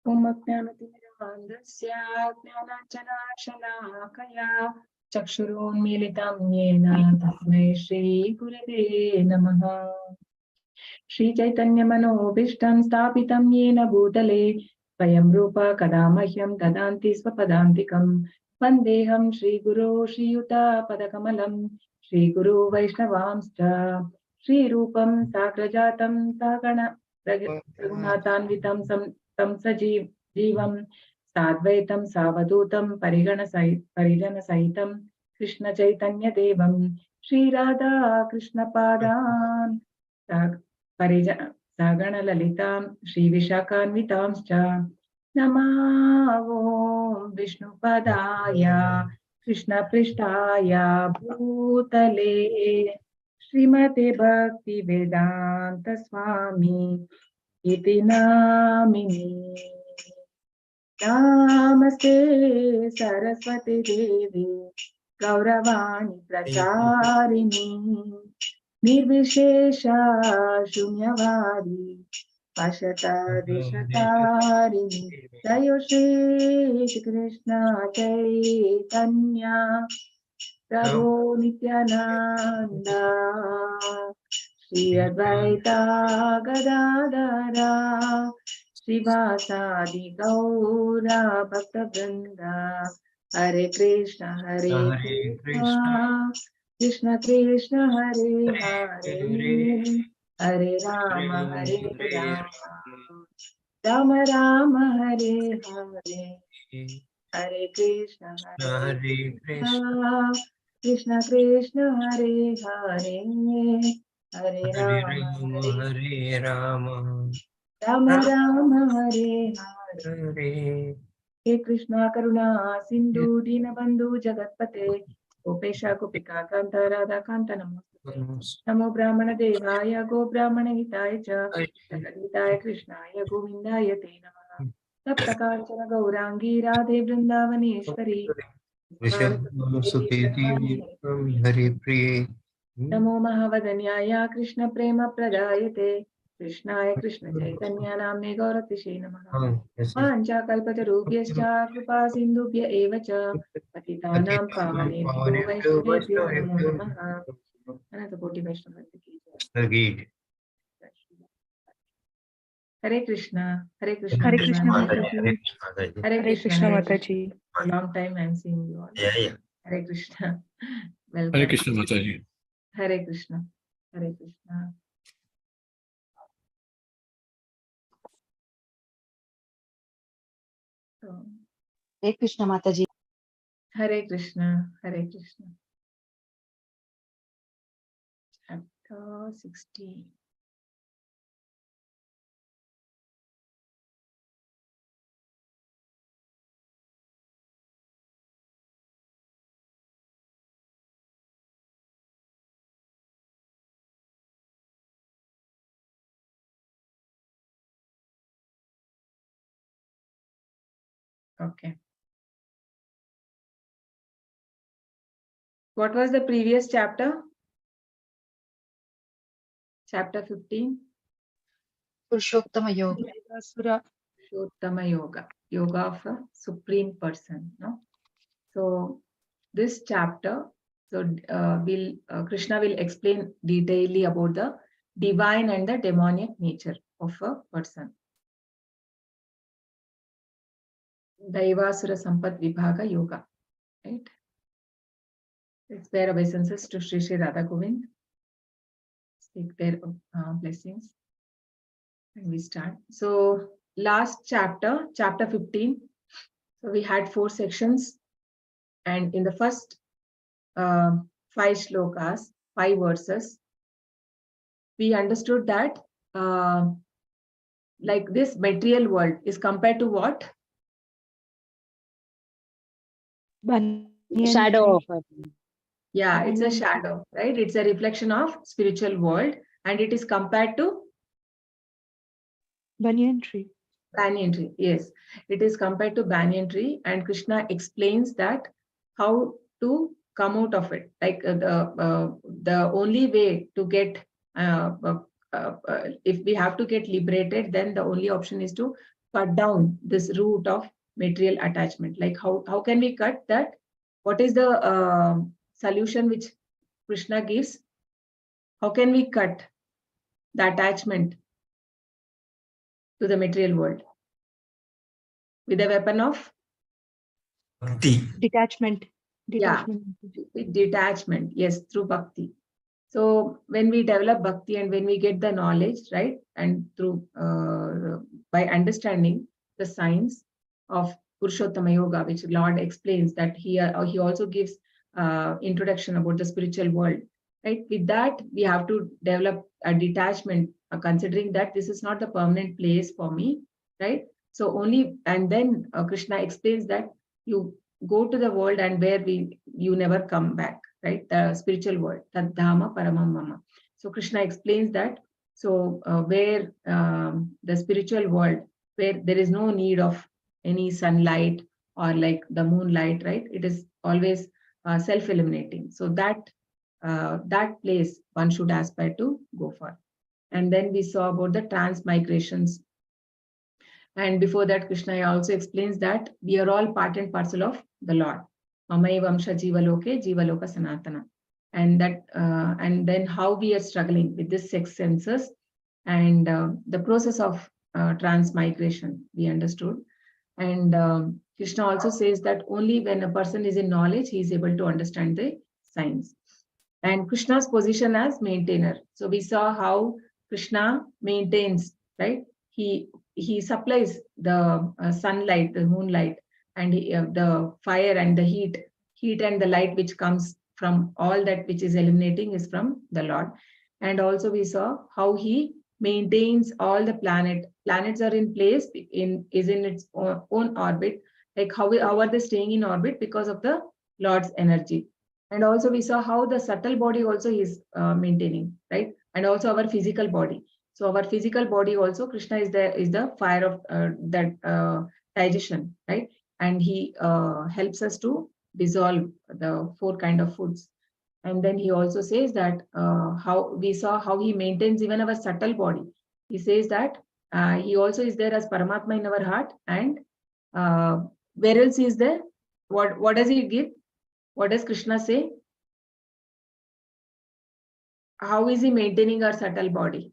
Om Ajnanatimirandasya Jnananjanashalaakaya Chakshurunmilitam Yena Tasmai Shri Gurave Namaha. Shri Chaitanya Manobishtam Stapitam Yena Bhutale Swayam Rupa Kadamahyam Dadanti Swapadantikam Vandeham Shri Guru Shri Yuta Padakamalam Shri Guru Vaishnavamscha Shri Rupam Sagrajatam Sagana Raghunatanvitam Tam Sajivam Sadvaitam Savadutam Parigana Sahitam Krishna Chaitanya Devam Shri Radha Krishna Padan Sagana Lalitam Shri Vishakanvitamscha Namo Vishnu Padaya Krishna Prishtaya Bhutale Srimate Bhakti Vedanta Swami Iti Namini. Namaste Saraswati Devi Gauravani Pracharini Nirvishesha Shunyavadi Pashata Deshatarini Jayo Shri Krishna Chaitanya Prabhu Nityananda Shri Advaita Gadadara Srivasadi Gaura Bhakta Vrinda Hare Krishna Krishna Krishna Hare Hare Hare Rama Rama Rama Hare Hare Hare Krishna Krishna Krishna Hare Hare Hare Rama Rama Rama Hare Hare. He Krishna Karuna Sindhu Dinabandhu Jagatpate Gopesha Gopika Kanta Radha Kanta Namo Brahmana Devaya Go Brahmana Hitaya Cha Jagadhitaya Krishnaya Govindaya Te Namaha Tapta Kanchana Gaurangi Radhe Vrindavaneshwari Namo Mahavadanyaya Krishna Prema Pradayate Krishnaya Krishna Chaitanya Namne Gauratishe Namaha Pancha Kalpatarubhyascha Kripa Sindhubhya Eva Cha Patitanam Pavanebhyo Vaishnavebhyo Namo Namaha. Another Koti Vaishnava. Hare Krishna, Hare Krishna, Hare Krishna Mataji. Hare Krishna, Mataji. A long time I am seeing you all. Hare Krishna. Welcome. Hare Krishna Mataji. Hare Krishna, Hare Krishna. Hare Krishna Mataji. Hare Krishna, Hare Krishna. Chapter 16. Okay. What was the previous chapter? Chapter 15. Purushottama Yoga. Purushottama Yoga. Yoga of a Supreme Person. No? So this chapter, Krishna will explain detailedly about the divine and the demonic nature of a person. Daivasura Sampad Vibhaga Yoga. Right? Let's bear obeisances to Sri Sri Radha Govind. Take their blessings. And we start. So last chapter, chapter 15. So we had 4 sections. And in the first 5 shlokas, 5 verses, we understood that like this material world is compared to what? Shadow of it. Yeah, it's a shadow, right? It's a reflection of spiritual world, and it is compared to banyan tree. Banyan tree, yes. It is compared to banyan tree, and Krishna explains that how to come out of it. Like the only way to get, if we have to get liberated, then the only option is to cut down this root of material attachment. Like how can we cut that? What is the solution which Krishna gives? How can we cut the attachment to the material world? With a weapon of Bhakti. Detachment. Yeah. With detachment. Yes, through bhakti. So when we develop bhakti and when we get the knowledge, right, and through by understanding the science of Purushottama Yoga, which Lord explains that he also gives introduction about the spiritual world, right? With that, we have to develop a detachment, considering that this is not the permanent place for me, right? So only, and then Krishna explains that you go to the world and where you never come back, right? The spiritual world, Tad Dhama Paramam Mama. So Krishna explains that. So where the spiritual world, where there is no need of any sunlight or like the moonlight, right? It is always self-illuminating. So that place one should aspire to go for. And then we saw about the transmigrations. And before that, Krishna also explains that we are all part and parcel of the Lord. Mamai Vamsha Jiva Loka Sanatana. And that, and then how we are struggling with this six senses and the process of transmigration, we understood. And Krishna also says that only when a person is in knowledge, he is able to understand the science. And Krishna's position as maintainer. So we saw how Krishna maintains, right? He supplies the sunlight, the moonlight, and the fire and the heat and the light which comes from all that which is illuminating is from the Lord. And also we saw how he maintains all the planets are in place in its own orbit. Like how are they staying in orbit? Because of the Lord's energy. And also we saw how the subtle body also is maintaining, right? And also our physical body. So our physical body also, Krishna is the fire of that digestion, right? And he helps us to dissolve the 4 kind of foods. And then he also says that how we saw how he maintains even our subtle body. He says that he also is there as Paramatma in our heart. And where else is there? What does he give? What does Krishna say? How is he maintaining our subtle body?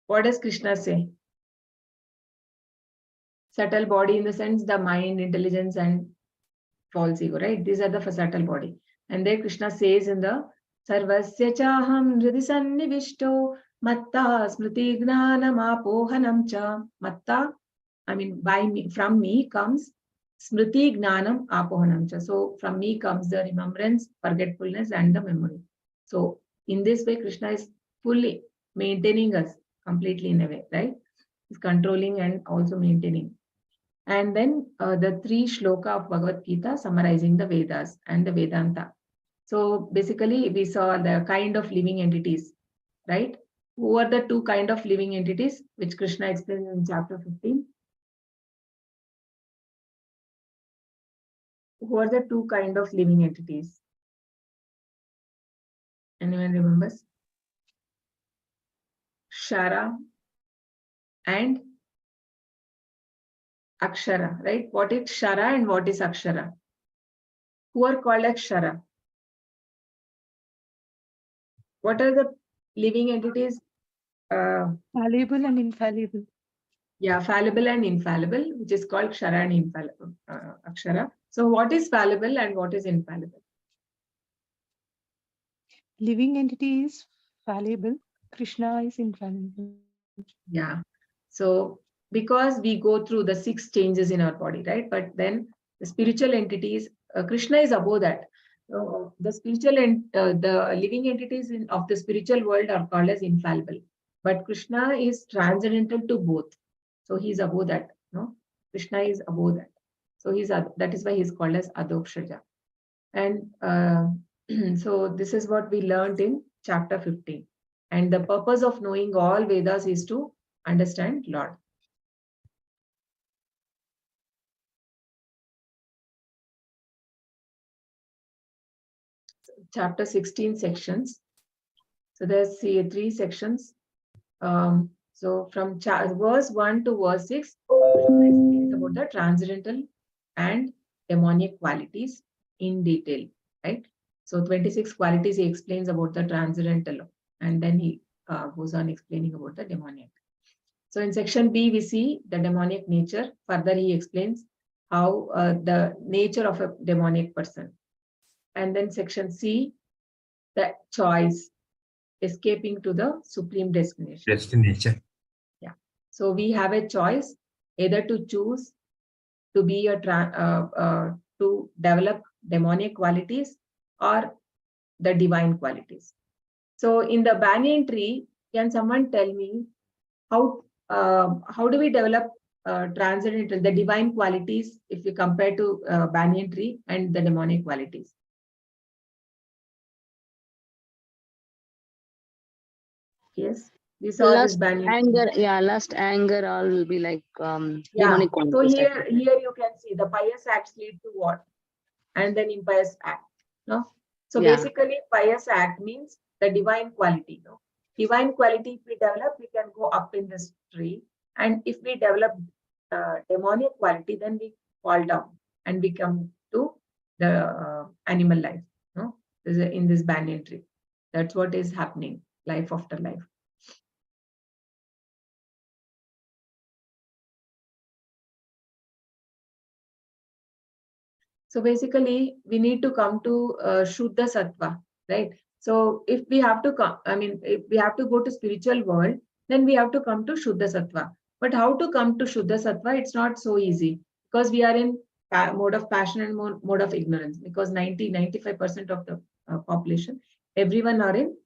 What does Krishna say? Subtle body in the sense the mind, intelligence, and false ego, right? These are the subtle body. And there Krishna says in the Sarvasya chaham hridi sannivishto matta smriti gnanam apohanam cha. Matta, I mean, by me, from me comes smriti gnanam apohanam cha. So from me comes the remembrance, forgetfulness, and the memory. So in this way, Krishna is fully maintaining us completely in a way, right? He's controlling and also maintaining. And then the 3 shloka of Bhagavad Gita summarizing the Vedas and the Vedanta. So basically, we saw the kind of living entities, right? Who are the 2 kind of living entities, which Krishna explains in chapter 15? Who are the 2 kind of living entities? Anyone remembers? Kshara and Akshara, right? What is Kshara and what is Akshara? Who are called as Kshara? What are the living entities? Fallible and infallible. Yeah, fallible and infallible, which is called Kshara and infallible, Akshara. So what is fallible and what is infallible? Living entity is fallible. Krishna is infallible. Yeah. So because we go through the 6 changes in our body, right? But then the spiritual entities, Krishna is above that. So the spiritual and the living entities of the spiritual world are called as infallible. But Krishna is transcendental to both. So he's above that. No, Krishna is above that. So that is why he's called as Adokshaja. And so this is what we learned in chapter 15. And the purpose of knowing all Vedas is to understand Lord. Chapter 16 sections. So there's 3 sections. So from verse 1 to verse 6, Krishna explains about the transcendental and demonic qualities in detail, right? So 26 qualities he explains about the transcendental, and then he goes on explaining about the demonic. So in section B, we see the demonic nature. Further, he explains how the nature of a demonic person. And then section C, the choice, escaping to the supreme destination. Destination. Yeah. So we have a choice either to choose to be to develop demonic qualities or the divine qualities. So in the banyan tree, can someone tell me how do we develop transcendental, the divine qualities, if you compare to banyan tree and the demonic qualities? Yes, we saw this Lust, banyan tree. anger, yeah, lust, anger, all will be like Yeah. demonic So qualities. here you can see the pious acts lead to what? And then impious act. No? So Yeah. basically, pious act means the divine quality. No? Divine quality, if we develop, we can go up in this tree. And if we develop demonic quality, then we fall down and we come to the animal life. No? In this banyan tree. That's what is happening, life after life. So basically, we need to come to Shuddha Sattva, right? So if we have to come, if we have to go to spiritual world, then we have to come to Shuddha Sattva. But how to come to Shuddha Sattva? It's not so easy because we are in mode of passion and mode of ignorance, because 95% of the population, everyone are in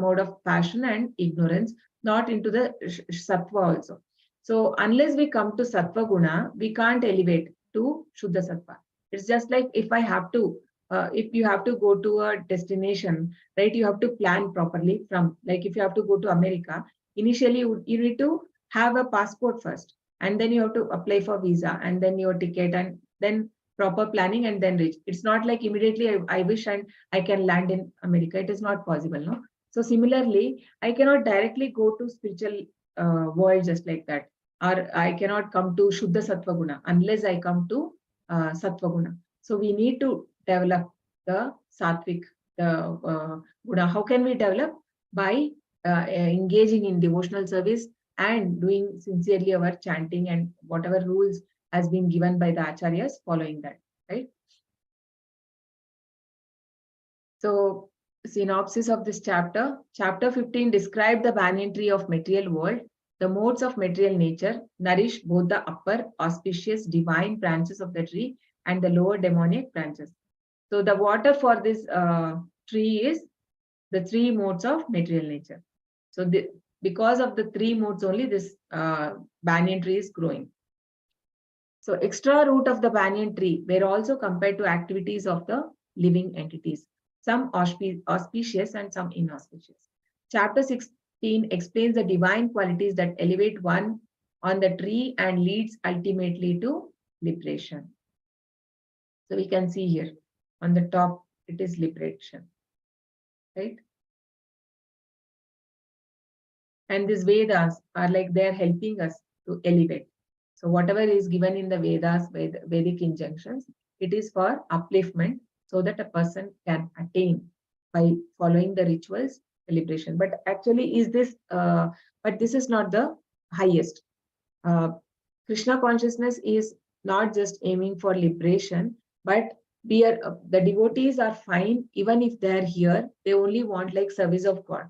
mode of passion and ignorance, not into the Sattva also. So unless we come to Sattva Guna, we can't elevate to Shuddha Sattva. It's just like if you have to go to a destination, right? You have to plan properly from, like if you have to go to America, initially you need to have a passport first, and then you have to apply for visa, and then your ticket, and then proper planning, and then reach. It's not like immediately I wish and I can land in America. It is not possible, no? So similarly, I cannot directly go to spiritual world just like that, or I cannot come to Shuddha Sattva Guna unless I come to Sattva Guna. So we need to develop the Sattvic, the Guna. How can we develop? By engaging in devotional service and doing sincerely our chanting and whatever rules has been given by the acharyas, following that, right? So synopsis of this chapter. Chapter 15 describe the banyan tree of material world. The modes of material nature nourish both the upper auspicious divine branches of the tree and the lower demonic branches. So the water for this tree is the three modes of material nature. So because of the three modes only, this banyan tree is growing. So extra root of the banyan tree were also compared to activities of the living entities, some auspicious and some inauspicious. Chapter 16 explains the divine qualities that elevate one on the tree and leads ultimately to liberation. So we can see here on the top, it is liberation, right? And these Vedas are like they're helping us to elevate. So whatever is given in the Vedas, Vedic injunctions, it is for upliftment so that a person can attain by following the rituals, the liberation. But actually is this, but this is not the highest. Krishna consciousness is not just aiming for liberation, but the devotees are fine even if they're here. They only want like service of God,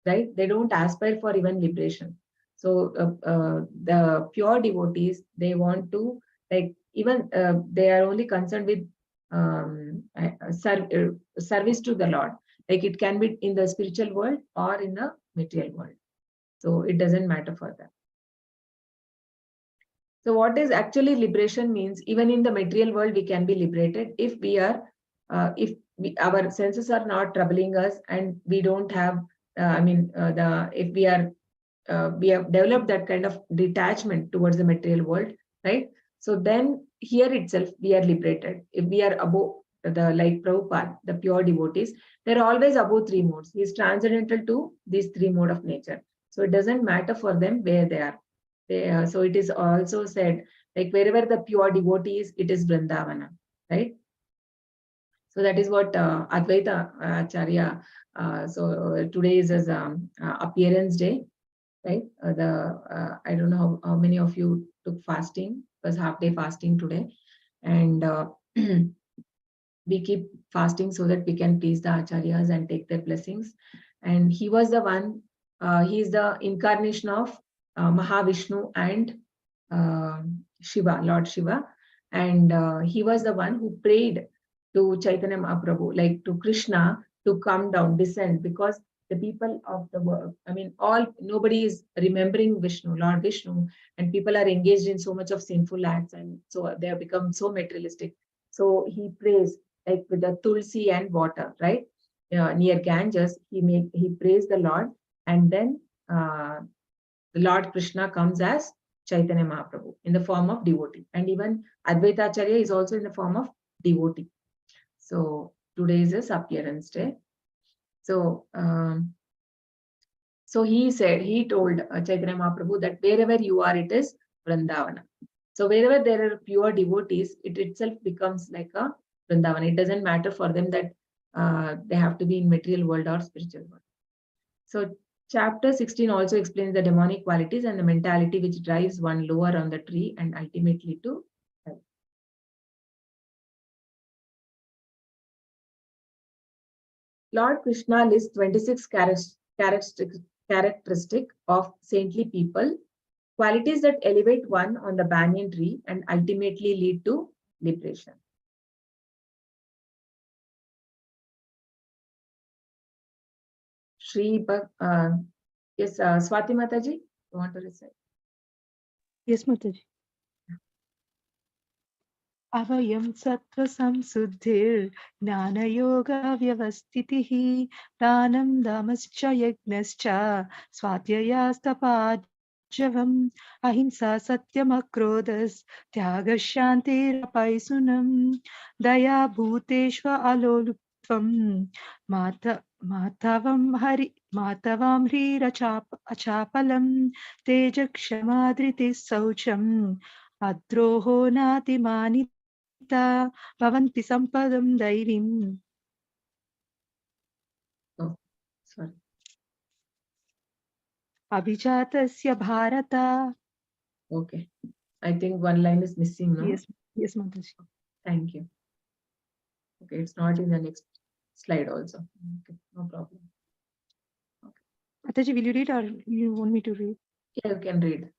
right? They don't aspire for even liberation. So the pure devotees, they want to like even they are only concerned with service to the Lord. Like it can be in the spiritual world or in the material world. So it doesn't matter for them. So what is actually liberation means, even in the material world, we can be liberated if we are, our senses are not troubling us and we don't have, if we have developed that kind of detachment towards the material world, right? So then here itself, we are liberated. If we are above like Prabhupada, the pure devotees, they're always above three modes. He is transcendental to these three modes of nature. So it doesn't matter for them where they are. So it is also said, like wherever the pure devotee is, it is Vrindavana, right? So that is what Advaita Acharya. So today is his appearance day, right? I don't know how many of you took fasting. It was half day fasting today, and we keep fasting so that we can please the acharyas and take their blessings. And he was the one. He is the incarnation of Mahavishnu and Shiva, Lord Shiva, and he was the one who prayed to Chaitanya Mahaprabhu, like to Krishna, to come down, descend, because the people of the world, I mean, nobody is remembering Vishnu, Lord Vishnu, and people are engaged in so much of sinful acts, and so they have become so materialistic. So he prays like with the tulsi and water, right? Near Ganges, he prays the Lord, and then the Lord Krishna comes as Chaitanya Mahaprabhu in the form of devotee, and even Advaita Acharya is also in the form of devotee. So today is his appearance day. So, so he told Chaitanya Mahaprabhu that wherever you are, it is Vrindavana. So wherever there are pure devotees, it itself becomes like a Vrindavana. It doesn't matter for them that they have to be in material world or spiritual world. So chapter 16 also explains the demonic qualities and the mentality which drives one lower on the tree and ultimately to hell. Lord Krishna lists 26 characteristic of saintly people, qualities that elevate one on the banyan tree and ultimately lead to liberation. Yes, Swati Mataji, you want to recite? Yes, Mataji. Avayam sattva samsuddhir jnana vyavastitihi pranam damascha yagnascha swatyayastapajjavam ahimsa satyam akrodas tyagashantirapaisunam daya bhuteshva aloluptvam matavam achapalam tejakshamadriti saucham adroho natimani Bhavanti Sampadam Daivim. Oh, sorry. Abhijatasya Bharata. Okay. I think one line is missing, no? Yes, Mataji. Thank you. Okay, it's not in the next slide also. Okay, no problem. Mataji, will you read or you want me to read? Yeah, you can read.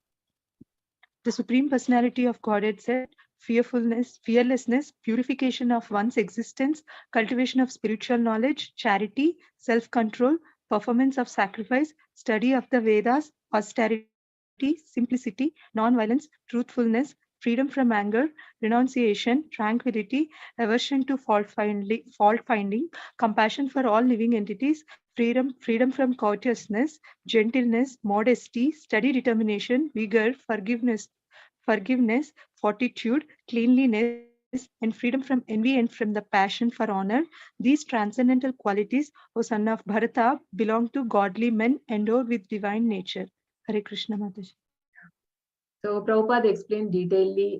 The Supreme Personality of Godhead said, fearlessness, purification of one's existence, cultivation of spiritual knowledge, charity, self-control, performance of sacrifice, study of the Vedas, austerity, simplicity, non-violence, truthfulness, freedom from anger, renunciation, tranquility, aversion to fault-finding, compassion for all living entities, freedom from courteousness, gentleness, modesty, steady determination, vigor, forgiveness, fortitude, cleanliness, and freedom from envy and from the passion for honor. These transcendental qualities, O son of Bharata, belong to godly men endowed with divine nature. Hare Krishna Mataji. So Prabhupada explained detailedly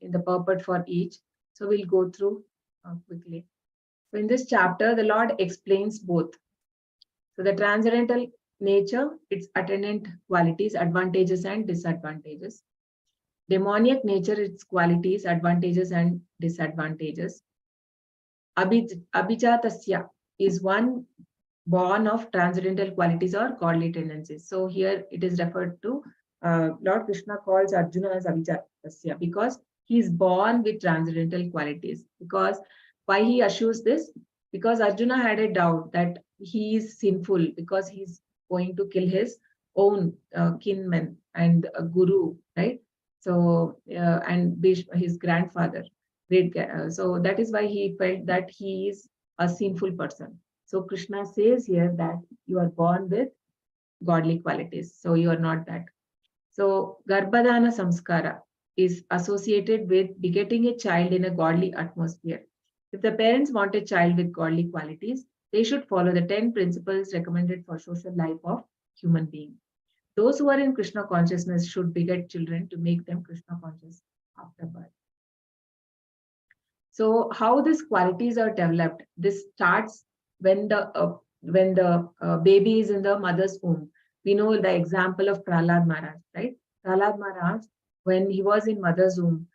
in the purport for each. So we'll go through quickly. So in this chapter, the Lord explains both. So the transcendental nature, its attendant qualities, advantages and disadvantages. Demoniac nature, its qualities, advantages and disadvantages. Abhijatasya is one born of transcendental qualities or godly tendencies. So here it is referred to, Lord Krishna calls Arjuna as Abhijatasya because he is born with transcendental qualities. Because why he assures this? Because Arjuna had a doubt that he is sinful because he's going to kill his own kinman and guru, right? So, and his grandfather. So that is why he felt that he is a sinful person. So Krishna says here that you are born with godly qualities. So you are not that. So Garbhadana Samskara is associated with begetting a child in a godly atmosphere. If the parents want a child with godly qualities, they should follow the 10 principles recommended for social life of human being. those who are in Krishna consciousness should beget children to make them Krishna conscious after birth. So how these qualities are developed? This starts when the baby is in the mother's womb. We know the example of Prahlad Maharaj, right? Prahlad Maharaj, when he was in mother's womb,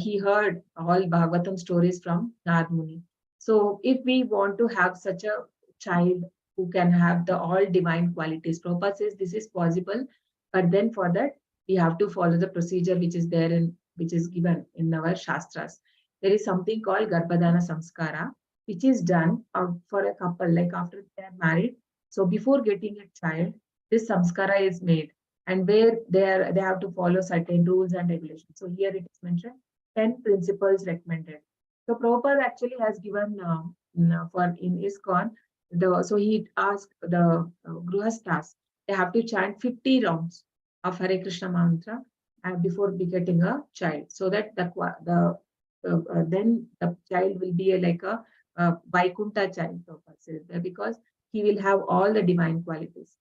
he heard all Bhagavatam stories from Narad Muni. So if we want to have such a child who can have the all divine qualities, Prabhupada says this is possible, but then for that we have to follow the procedure which is there in which is given in our Shastras. There is something called Garbhadana Samskara, which is done for a couple, like after they are married. So before getting a child, this samskara is made, and where they have to follow certain rules and regulations. So here it is mentioned 10 principles recommended. So Prabhupada actually has given for in ISKCON, so he asked the Gruhastas, they have to chant 50 rounds of Hare Krishna mantra before begetting a child, so that then the child will be like a Vaikuntha child, because he will have all the divine qualities.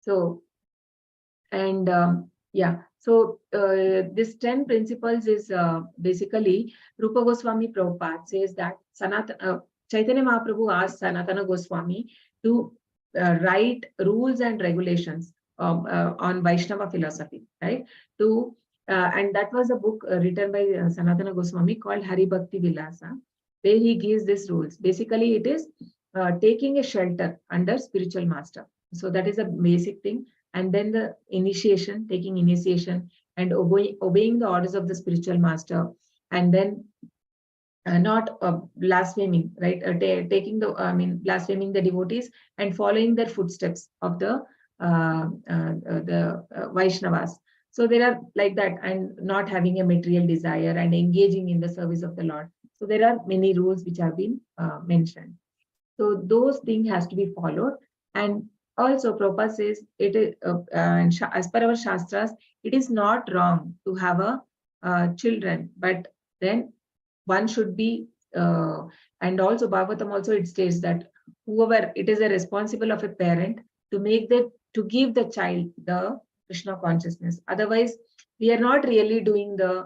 So, and so this 10 principles is basically Rupa Goswami Prabhupada says that Chaitanya Mahaprabhu asked Sanatana Goswami to write rules and regulations on Vaishnava philosophy, right? And that was a book written by Sanatana Goswami called Hari Bhakti Vilasa, where he gives these rules. Basically, it is taking a shelter under spiritual master. So that is a basic thing. And then the initiation, taking initiation and obeying the orders of the spiritual master, and then not blaspheming, right? Blaspheming the devotees and following their footsteps of the Vaishnavas. So there are like that, and not having a material desire and engaging in the service of the Lord. So there are many rules which have been mentioned. So those things has to be followed. And also Prabhupada says it is, as per our Shastras, it is not wrong to have a children, but then one should be, and also Bhagavatam also it states that whoever, it is a responsible of a parent to give the child the Krishna consciousness. Otherwise, we are not really doing the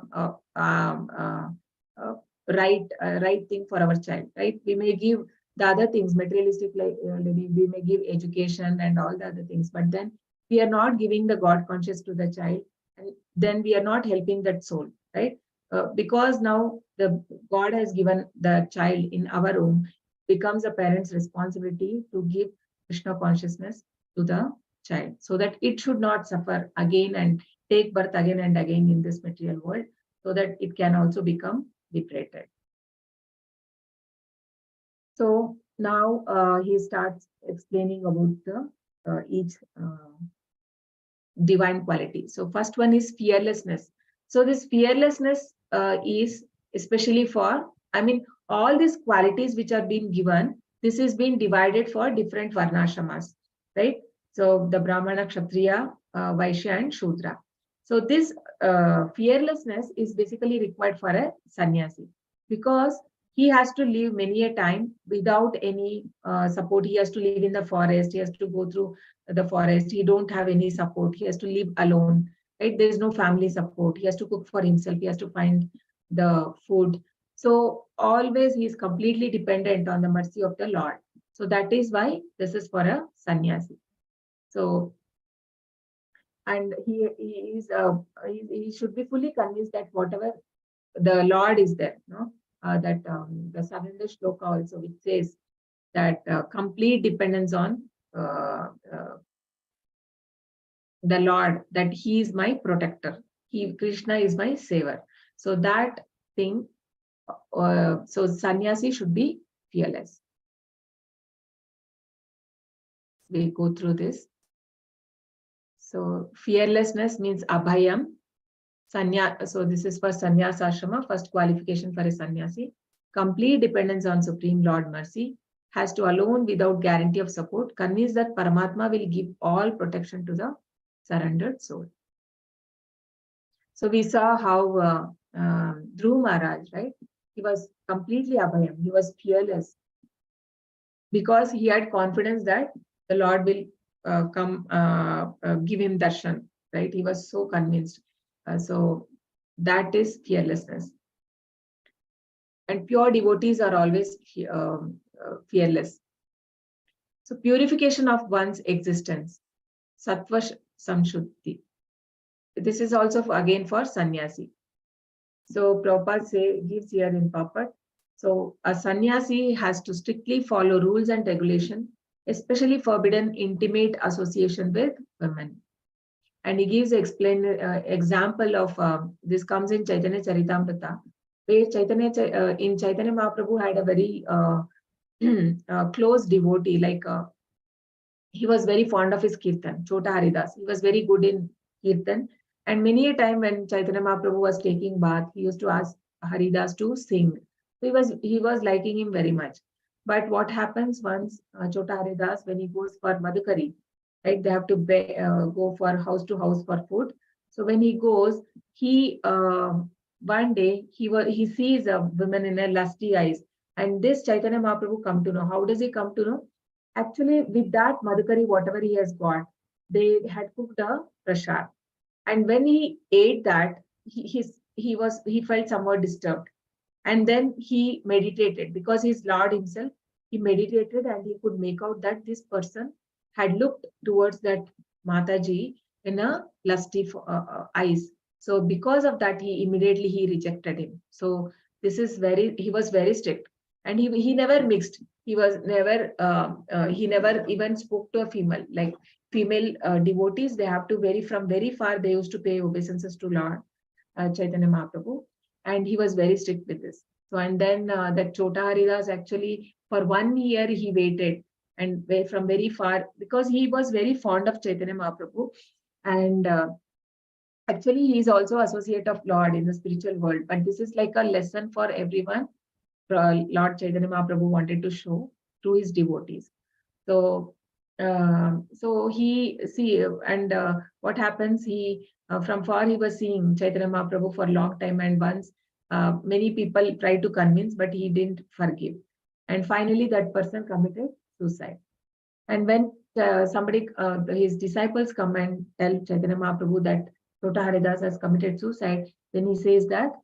right thing for our child, right? We may give the other things, materialistic, like we may give education and all the other things, but then we are not giving the God conscious to the child, and then we are not helping that soul, right? Because now the God has given the child in our womb, becomes a parent's responsibility to give Krishna consciousness to the child, so that it should not suffer again and take birth again and again in this material world, so that it can also become liberated. So now he starts explaining about the each divine quality. So first one is fearlessness. So this fearlessness is especially for, all these qualities which are being given, this is being divided for different varnashramas, right? So the Brahmana, Kshatriya, Vaishya and Shudra. So this fearlessness is basically required for a sannyasi, because he has to live many a time without any support. He has to live in the forest. He has to go through the forest. He don't have any support. He has to live alone, right? There is no family support. He has to cook for himself. He has to find the food. So always he is completely dependent on the mercy of the Lord. So that is why this is for a sannyasi. So, and he should be fully convinced that whatever the Lord is there, no? The surrender shloka also, which says that complete dependence on the Lord, that he is my protector, Krishna is my saver. So that thing, so sannyasi should be fearless. We go through this. So fearlessness means abhayam. So this is for sannyas ashrama, first qualification for a sannyasi. Complete dependence on Supreme Lord mercy, has to alone without guarantee of support, convinced that Paramatma will give all protection to the surrendered soul. So we saw how Dhruv Maharaj, right? He was completely abhayam. He was fearless because he had confidence that the Lord will give him darshan, right? He was so convinced. So that is fearlessness. And pure devotees are always fearless. So purification of one's existence, sattva samshuddhi. This is also again for sannyasi. So Prabhupada gives here in Papat. So a sannyasi has to strictly follow rules and regulation, especially forbidden intimate association with women. And he gives example of this comes in Chaitanya Charitamrita, where in Chaitanya Mahaprabhu had a very close devotee, like he was very fond of his kirtan, Chota Haridas. He was very good in kirtan. And many a time when Chaitanya Mahaprabhu was taking bath, he used to ask Haridas to sing. So he was liking him very much. But what happens once Chota Haridas, when he goes for Madhukari, right? They have to go for house to house for food. So when he goes, he one day he sees a woman in a lusty eyes, and this Chaitanya Mahaprabhu come to know. How does he come to know? Actually, with that Madhukari, whatever he has got, they had cooked a prasad, and when he ate that, he felt somewhat disturbed, and then he meditated because he's Lord himself. He meditated and he could make out that this person had looked towards that Mataji in a lusty eyes. So because of that, he rejected him. So this is he was very strict, and he never mixed. He never even spoke to a female. Like female devotees, they have to from very far. They used to pay obeisances to Lord Chaitanya Mahaprabhu, and he was very strict with this. So and then that Chota Haridas, actually for 1 year he waited and from very far, because he was very fond of Chaitanya Mahaprabhu, and actually he is also associate of Lord in the spiritual world. But this is like a lesson for everyone. Lord Chaitanya Mahaprabhu wanted to show to his devotees. So he what happens? He from far he was seeing Chaitanya Mahaprabhu for a long time, and once many people tried to convince, but he didn't forgive, and finally that person committed suicide. And when his disciples come and tell Chaitanya Mahaprabhu that Chota Haridas has committed suicide, then he says that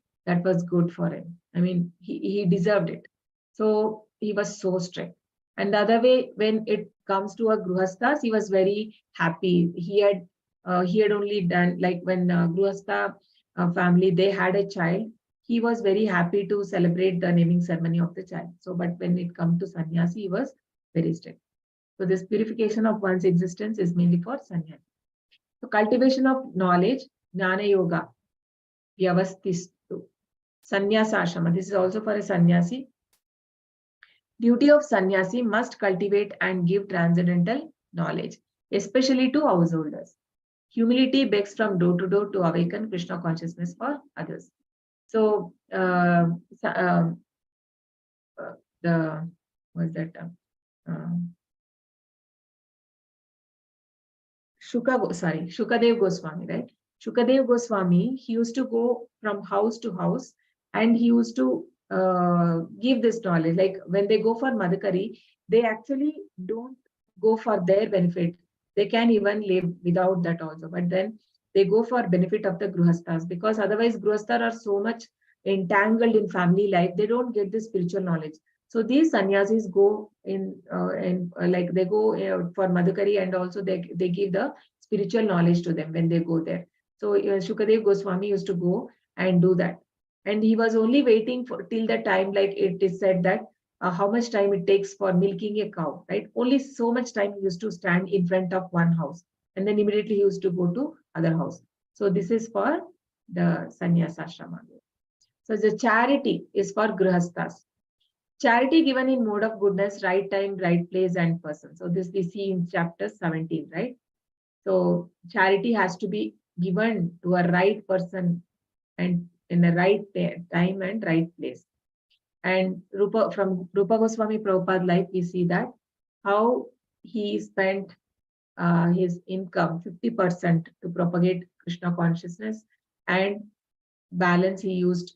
was good for him. I mean, he deserved it. So he was so strict. And the other way, when it comes to a Gruhasthas, he was very happy. He had only done, like when Gruhastha family, they had a child, he was very happy to celebrate the naming ceremony of the child. So, but when it comes to sannyasi, he was very strict. So this purification of one's existence is mainly for sannyasi. So cultivation of knowledge, jnana yoga, vyavastistu, sannyasa ashrama. This is also for a sannyasi. Duty of sannyasi must cultivate and give transcendental knowledge, especially to householders. Humility begs from door to door to awaken Krishna consciousness for others. So Shukadev Goswami, right? Shukadev Goswami, he used to go from house to house, and he used to give this knowledge. Like when they go for Madhukari, they actually don't go for their benefit. They can even live without that also. But then they go for benefit of the Gruhasthas, because otherwise Gruhasthas are so much entangled in family life, they don't get the spiritual knowledge. So these sannyasis go like they go for Madhukari, and also they give the spiritual knowledge to them when they go there. So Shukadev Goswami used to go and do that. And he was only waiting for till the time, like it is said that how much time it takes for milking a cow, right? Only so much time he used to stand in front of one house, and then immediately he used to go to other house. So this is for the sannyasa ashrama. So the charity is for grihasthas. Charity given in mode of goodness, right time, right place, and person. So this we see in chapter 17, right? So charity has to be given to a right person and in the right time and right place. And from Rupa Goswami Prabhupada life, we see that how he spent his income 50% to propagate Krishna consciousness, and balance he used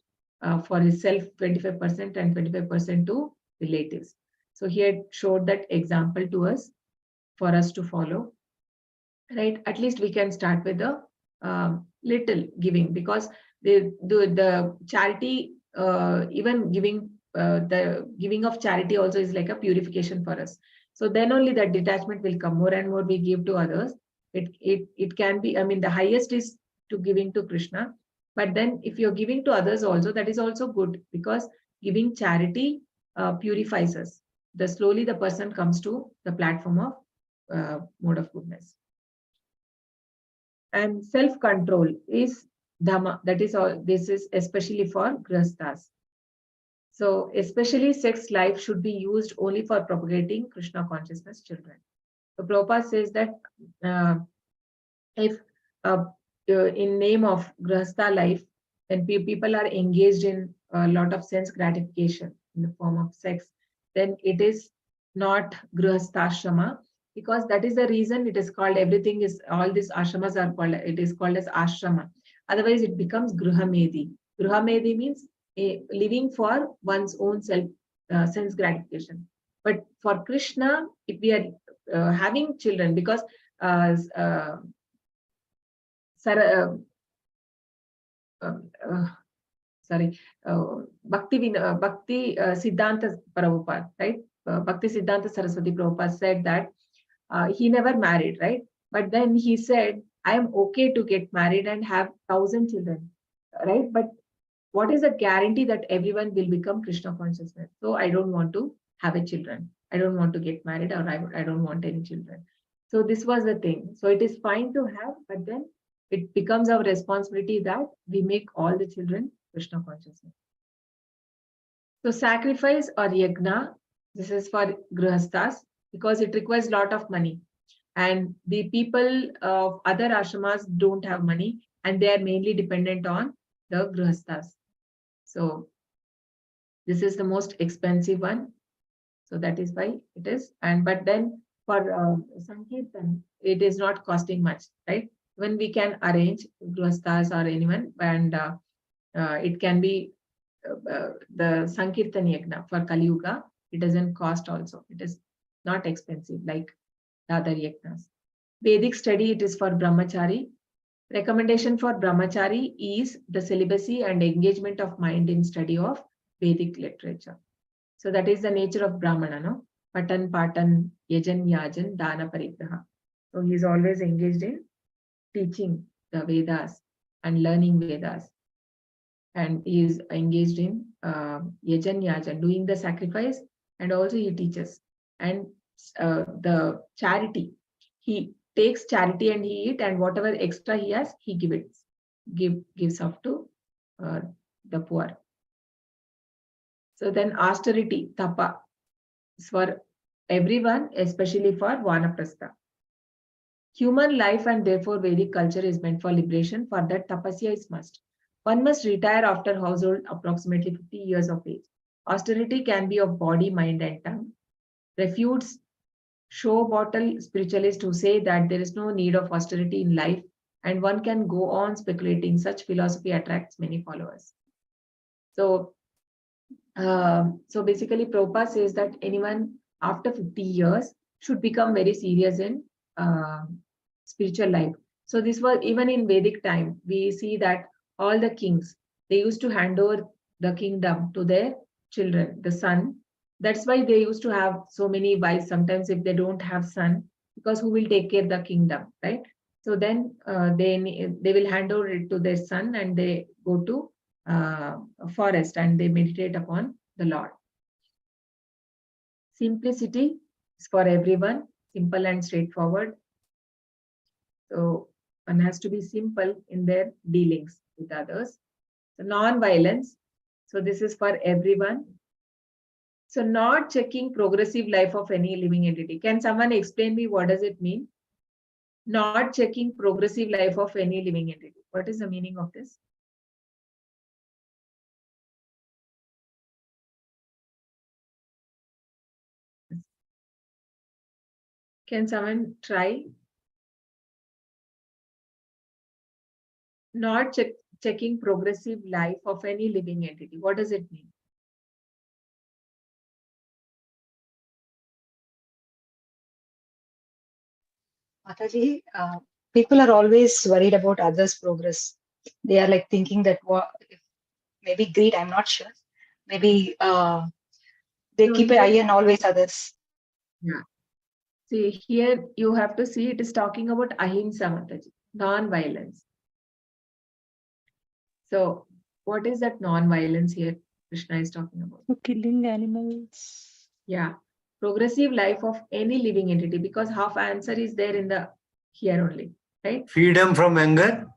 for himself 25% and 25% to relatives. So he had showed that example to us for us to follow. right? At least we can start with a little giving, because the charity, even giving, the giving of charity also is like a purification for us. So then only that detachment will come. More and more we give to others. It can be, I mean, the highest is to giving to Krishna, but then if you're giving to others also, that is also good, because giving charity purifies us. The slowly the person comes to the platform of mode of goodness. And self-control is dhamma. That is all. This is especially for grihasthas. So especially sex life should be used only for propagating Krishna consciousness children. So Prabhupada says that uh, if in name of grihastha life, when people are engaged in a lot of sense gratification in the form of sex, then it is not grihastha, because that is the reason it is called, everything is, all these ashramas are called, it is called as ashrama. Otherwise it becomes gruhamedi. Gruhamedi means living for one's own self sense gratification. But for Krishna, if we are having children, because Sar, sorry, Bhakti Siddhanta Prabhupada, right? Bhakti Siddhanta Saraswati Prabhupada said that he never married, right? But then he said, I am okay to get married and have 1,000 children, right? But what is the guarantee that everyone will become Krishna consciousness? So I don't want to have a children. I don't want to get married, or I don't want any children. So this was the thing. So it is fine to have, but then it becomes our responsibility that we make all the children Krishna consciousness. So sacrifice or yajna, this is for grihasthas, because it requires a lot of money. And the people of other ashramas don't have money, and they are mainly dependent on the grihasthas. So this is the most expensive one. So that is why it is. And but then for Sankirtan, it is not costing much, right? When we can arrange grihasthas or anyone, and it can be the Sankirtan Yagna for Kali Yuga, it doesn't cost also. It is not expensive like the other yagnas. Vedic study, it is for Brahmachari. Recommendation for Brahmachari is the celibacy and engagement of mind in study of Vedic literature. So that is the nature of Brahmana, no? Patan, Patan, Yajan, Yajan, Dana, Parigraha. So he is always engaged in teaching the Vedas and learning Vedas. And he is engaged in Yajan, Yajan, doing the sacrifice, and also he teaches. And the charity, he takes charity and he eat, and whatever extra he has, he gives off to the poor. So then austerity, tapa, is for everyone, especially for vanaprastha. Human life and therefore Vedic culture is meant for liberation. For that, tapasya is must. One must retire after household approximately 50 years of age. Austerity can be of body, mind, and tongue. Refutes show bottle spiritualists who say that there is no need of austerity in life, and one can go on speculating. Such philosophy attracts many followers. So basically, Prabhupada says that anyone after 50 years should become very serious in spiritual life. So this was even in Vedic time. We see that all the kings, they used to hand over the kingdom to their children, the son. That's why they used to have so many wives. Sometimes if they don't have son, because who will take care of the kingdom, right? So then they will hand over it to their son, and they go to a forest and they meditate upon the Lord. Simplicity is for everyone, simple and straightforward. So one has to be simple in their dealings with others. So non-violence. So this is for everyone. So not checking progressive life of any living entity. Can someone explain me what does it mean? Not checking progressive life of any living entity. What is the meaning of this? Can someone try? Not checking progressive life of any living entity. What does it mean? Mataji, people are always worried about others' progress. They are like thinking that maybe greed, I'm not sure. Maybe they So keep an here- eye on always others. Yeah. See, here you have to see it is talking about ahimsa, Mataji, non-violence. So what is that non-violence here Krishna is talking about? So killing animals. Yeah. Progressive life of any living entity, because half answer is there in the here only, right? Freedom from anger.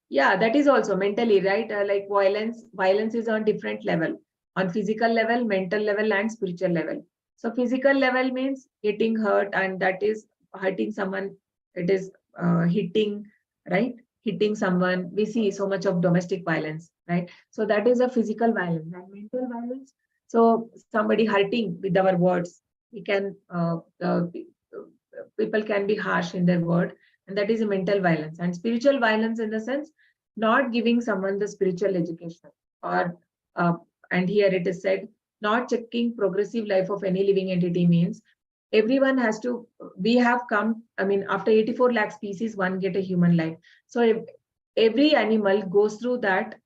Yeah, that is also mentally, right? Like violence is on different level, on physical level, mental level, and spiritual level. So physical level means getting hurt, and that is hurting someone. It is hitting, right? Hitting someone. We see so much of domestic violence, right? So that is a physical violence. And mental violence, so somebody hurting with our words. We can people can be harsh in their word, and that is a mental violence. And spiritual violence in the sense not giving someone the spiritual education, or and here it is said not checking progressive life of any living entity means everyone has to, we have come, I mean, after 84 lakh species one get a human life. So if every animal goes through that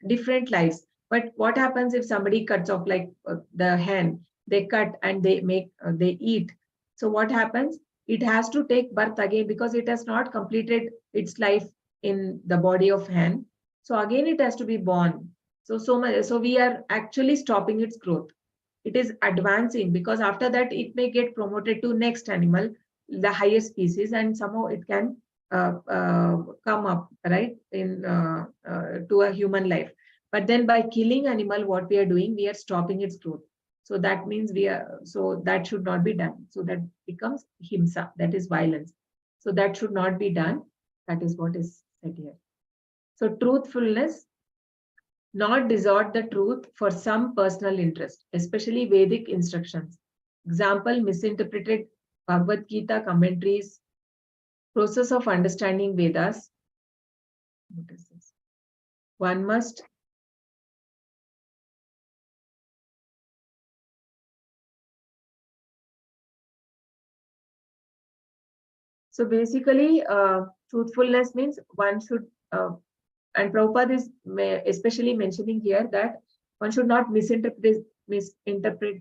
different lives. But what happens if somebody cuts off, like the hen, they cut and they make they eat. So what happens, it has to take birth again because it has not completed its life in the body of hen. So again it has to be born. So much, so we are actually stopping its growth. It is advancing because after that it may get promoted to next animal, the highest species, and somehow it can come up, right, in to a human life. But then by killing animal, what we are doing, we are stopping its growth. So that means we are, so that should not be done. So that becomes himsa, that is violence. So that should not be done. That is what is said here. So truthfulness, not distort the truth for some personal interest, especially Vedic instructions. Example, misinterpreted Bhagavad Gita commentaries, process of understanding Vedas. What is this? One must so basically, truthfulness means one should, and Prabhupada is especially mentioning here that one should not misinterpret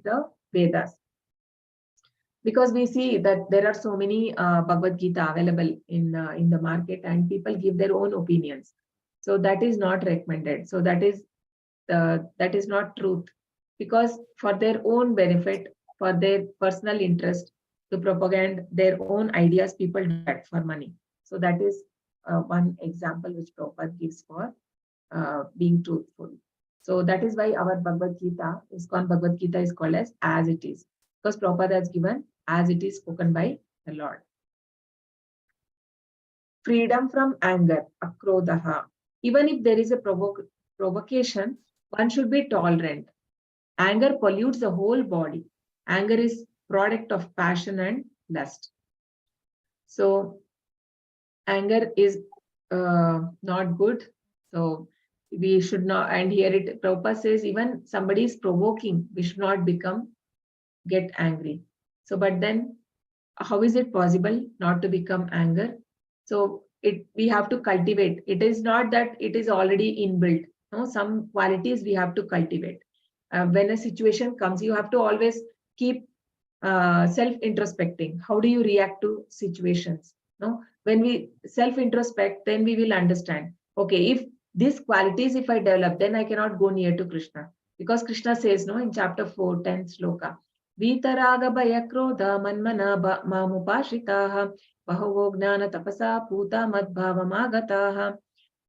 the Vedas. Because we see that there are so many Bhagavad Gita available in the market, and people give their own opinions. So that is not recommended. So that is not truth, because for their own benefit, for their personal interest, to propagate their own ideas, people do that for money. So that is one example which Prabhupada gives for being truthful. So that is why our Bhagavad Gita, ISKCON Bhagavad Gita, is called as it is, because Prabhupada has given as it is spoken by the Lord. Freedom from anger, akrodaha. Even if there is a provocation, one should be tolerant. Anger pollutes the whole body. Anger is product of passion and lust. So anger is not good. So we should not, and here it Prabhupada says even somebody is provoking, we should not get angry. So but then how is it possible not to become anger? So we have to cultivate. It is not that it is already inbuilt. No, some qualities we have to cultivate. When a situation comes, you have to always keep self-introspecting. How do you react to situations? No, when we self-introspect, then we will understand. Okay, if these qualities, if I develop, then I cannot go near to Krishna, because Krishna says, no, in chapter 4, 10th sloka, Vitaraga bhaya krodha manmana mamupashitaha bahuvo gnana tapasa puta madbhavamagataha.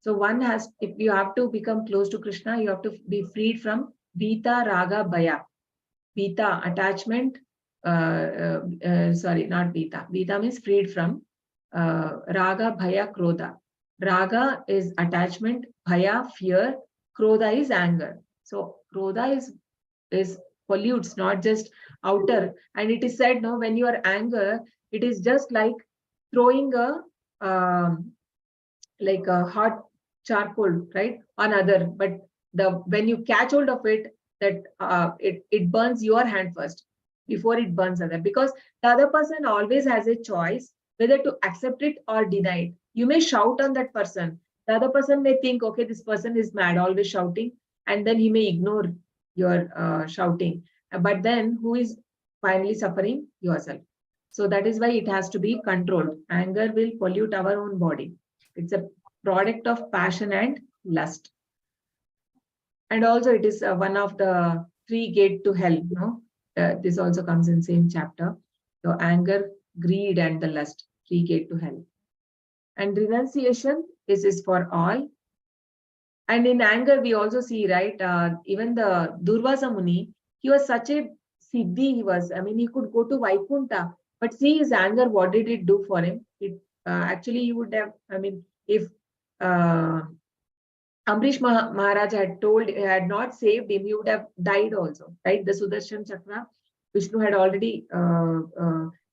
So one has, if you have to become close to Krishna, you have to be freed from Vita, Raga, Bhaya. Vita, attachment, sorry, not Vita. Vita means freed from Raga, Bhaya, Krodha. Raga is attachment, Bhaya, fear, Krodha is anger. So Krodha is pollutes, not just outer. And it is said, no, when you are anger, it is just like throwing like a hot charcoal, right, on other. But when you catch hold of it, that it burns your hand first. before it burns other, because the other person always has a choice whether to accept it or deny it. You may shout on that person. The other person may think, okay, this person is mad, always shouting, and then he may ignore your shouting. But then who is finally suffering? Yourself. So that is why it has to be controlled. Anger will pollute our own body. It's a product of passion and lust. And also it is one of the three gate to hell. No, this also comes in same chapter. So anger, greed, and the lust, three gate to hell. And renunciation, this is for all. And in anger, we also see, right, even the Durvasa Muni, he was such a siddhi, he was, I mean, he could go to Vaikunta, but see his anger, what did it do for him? It actually, he would have, I mean, if Amrish Maharaj had not saved him, he would have died also, right? The Sudarshan Chakra, Vishnu had already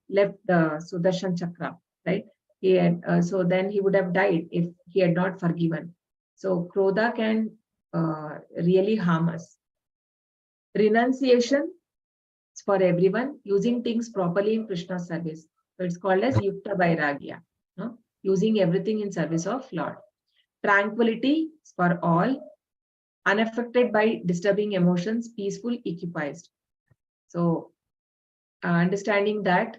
left the Sudarshan Chakra, right? He had, so then he would have died if he had not forgiven. So Krodha can really harm us. Renunciation is for everyone, using things properly in Krishna's service. So it's called as Yukta Vairagya, no? Using everything in service of Lord. Tranquility is for all, unaffected by disturbing emotions, peaceful, equipoised. So understanding that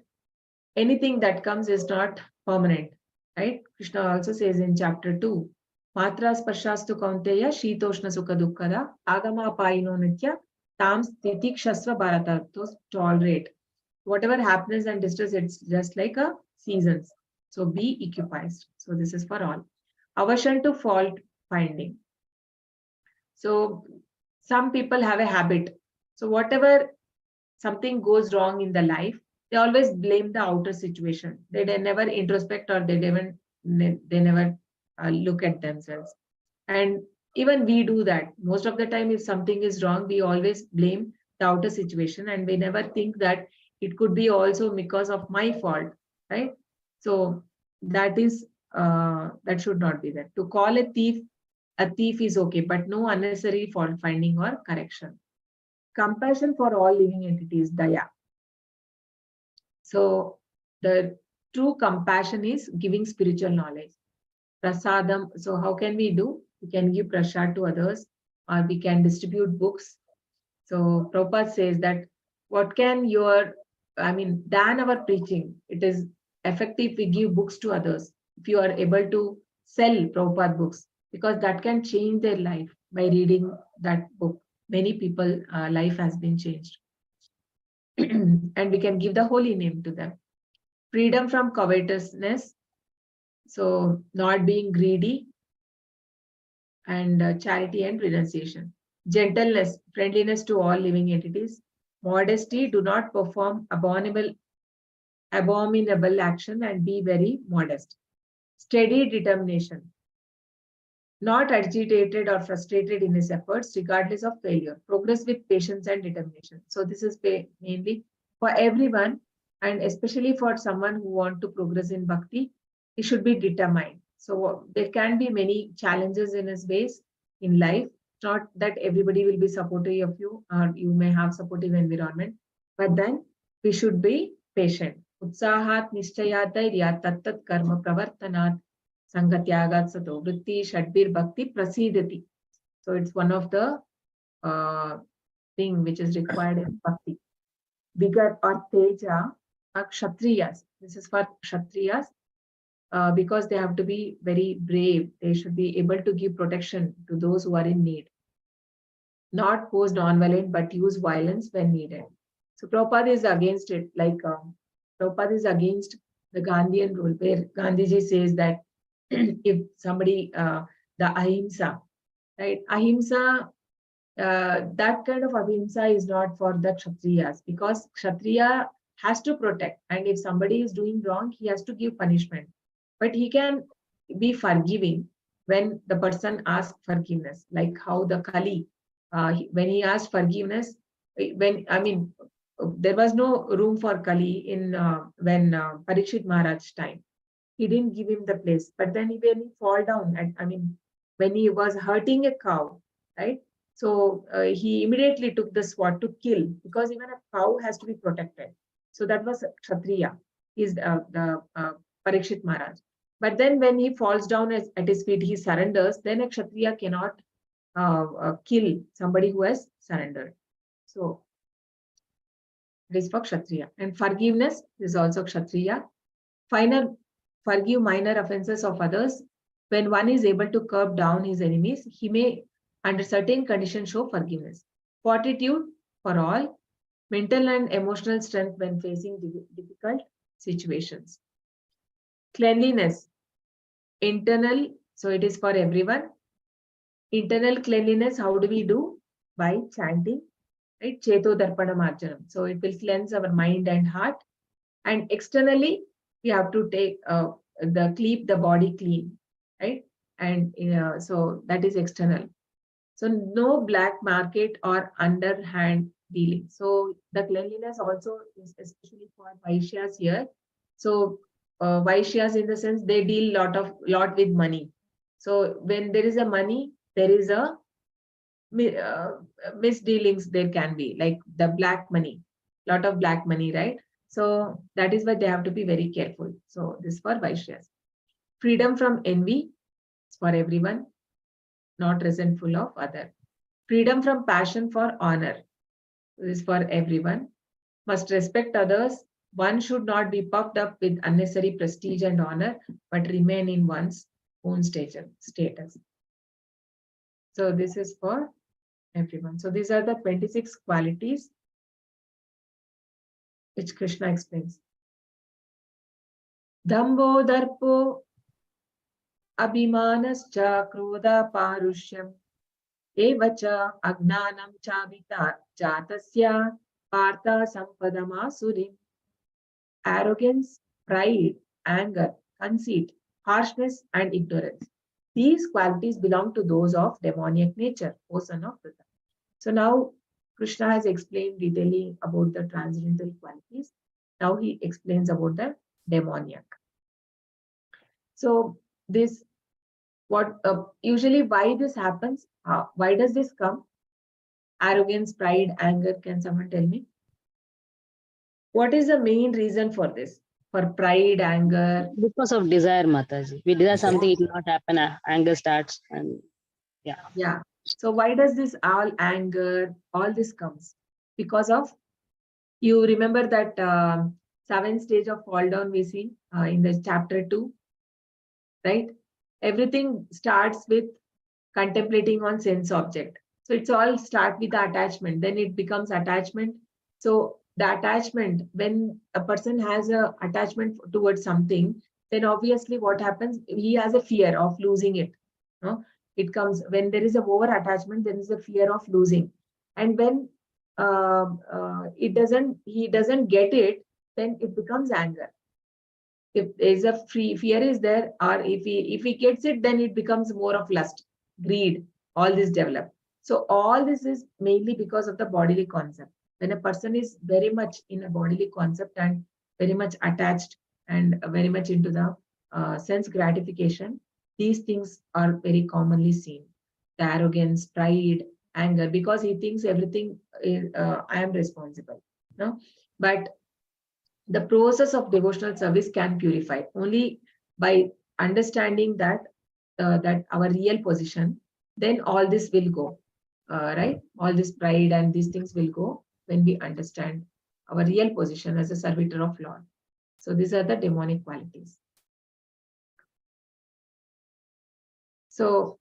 anything that comes is not permanent, right? Krishna also says in chapter 2, Matra sparshastu kaunteya shitoshna sukha dukkada agama paino nitya tam titikshasva bharata. To tolerate whatever happiness and distress, it's just like a seasons. So be equipoised. So this is for all. Aversion to fault finding. So some people have a habit. So whatever something goes wrong in the life, they always blame the outer situation. They never introspect, or they never look at themselves. And even we do that. Most of the time, if something is wrong, we always blame the outer situation, and we never think that it could be also because of my fault, right? So that is that should not be there. To call a thief is okay, but no unnecessary fault finding or correction. Compassion for all living entities, daya. So the true compassion is giving spiritual knowledge. Prasadam. So how can we do? We can give prasad to others, or we can distribute books. So Prabhupada says that what can than our preaching, it is effective if we give books to others. If you are able to sell Prabhupada books, because that can change their life by reading that book. Many people, life has been changed. And we can give the holy name to them. Freedom from covetousness. So not being greedy, and charity and renunciation. Gentleness, friendliness to all living entities. Modesty, do not perform abominable action and be very modest. Steady determination, not agitated or frustrated in his efforts, regardless of failure. Progress with patience and determination. So this is mainly for everyone, and especially for someone who want to progress in bhakti, he should be determined. So there can be many challenges in his ways in life. Not that everybody will be supportive of you, or you may have supportive environment, but then we should be patient. Utsahat nishchayat dhairya tattat karma pravartanat sangatyagat sato vritti shadbir bhakti prasidati. So it's one of the thing which is required in bhakti. Vigor or teja are kshatriyas. This is for kshatriyas. Because they have to be very brave. They should be able to give protection to those who are in need. Not pose non-violent, but use violence when needed. So Prabhupada is against it. Like Prabhupada is against the Gandhian rule, where Gandhiji says that if somebody, the ahimsa, right? Ahimsa, that kind of ahimsa is not for the Kshatriyas, because Kshatriya has to protect. And if somebody is doing wrong, he has to give punishment. But he can be forgiving when the person asks forgiveness, like how the Kali, when he asked forgiveness, there was no room for Kali in when Parikshit Maharaj's time. He didn't give him the place. But then when he fall down, when he was hurting a cow, right? So he immediately took the sword to kill, because even a cow has to be protected. So that was Kshatriya, is the Parikshit Maharaj. But then when he falls down at his feet, he surrenders, then a Kshatriya cannot kill somebody who has surrendered. So it is for Kshatriya. And forgiveness is also Kshatriya. Forgive minor offenses of others. When one is able to curb down his enemies, he may, under certain conditions, show forgiveness. Fortitude for all. Mental and emotional strength when facing difficult situations. Cleanliness. Internal, so it is for everyone. Internal cleanliness, how do we do? By chanting, right? Cheto Darpana Marjanam. So it will cleanse our mind and heart. And externally, we have to take keep the body clean, right? And so that is external. So no black market or underhand dealing. So the cleanliness also is especially for Vaishyas here. So Vaishyas, in the sense, they deal lot with money. So when there is a money, there is a misdealings. There can be like the black money, lot of black money, right? So that is why they have to be very careful. So this for Vaishyas. Freedom from envy is for everyone, not resentful of other. Freedom from passion for honor is for everyone. Must respect others. One should not be puffed up with unnecessary prestige and honor, but remain in one's own status. So this is for everyone. So these are the 26 qualities which Krishna explains. Dhambo darpo abhimanascha krodha parushyam evacha agnanam chavita jatasya partha sampadama surim. Arrogance, pride, anger, conceit, harshness, and ignorance. These qualities belong to those of demoniac nature, O son of Pritha. So now Krishna has explained detailing about the transcendental qualities. Now he explains about the demoniac. So this, what usually why this happens? Why does this come? Arrogance, pride, anger. Can someone tell me? What is the main reason for this? For pride, anger? Because of desire, Mataji. We desire something, it will not happen. Anger starts, and yeah. Yeah. So why does this all anger, all this comes? Because of, you remember that 7th stage of fall down we see in the chapter 2, right? Everything starts with contemplating on sense object. So it's all start with the attachment, then it becomes attachment. So the attachment, when a person has a attachment towards something, then obviously what happens, he has a fear of losing it. No? It comes when there is a over attachment, there is a fear of losing. And when he doesn't get it, then it becomes anger. If there is a fear is there, or if he gets it, then it becomes more of lust, greed, all this develop. So all this is mainly because of the bodily concept. When a person is very much in a bodily concept and very much attached and very much into the sense gratification, these things are very commonly seen. The arrogance, pride, anger, because he thinks everything is, I am responsible. No, but the process of devotional service can purify only by understanding that that our real position. Then all this will go, right? All this pride and these things will go when we understand our real position as a servitor of Lord. So these are the demonic qualities. So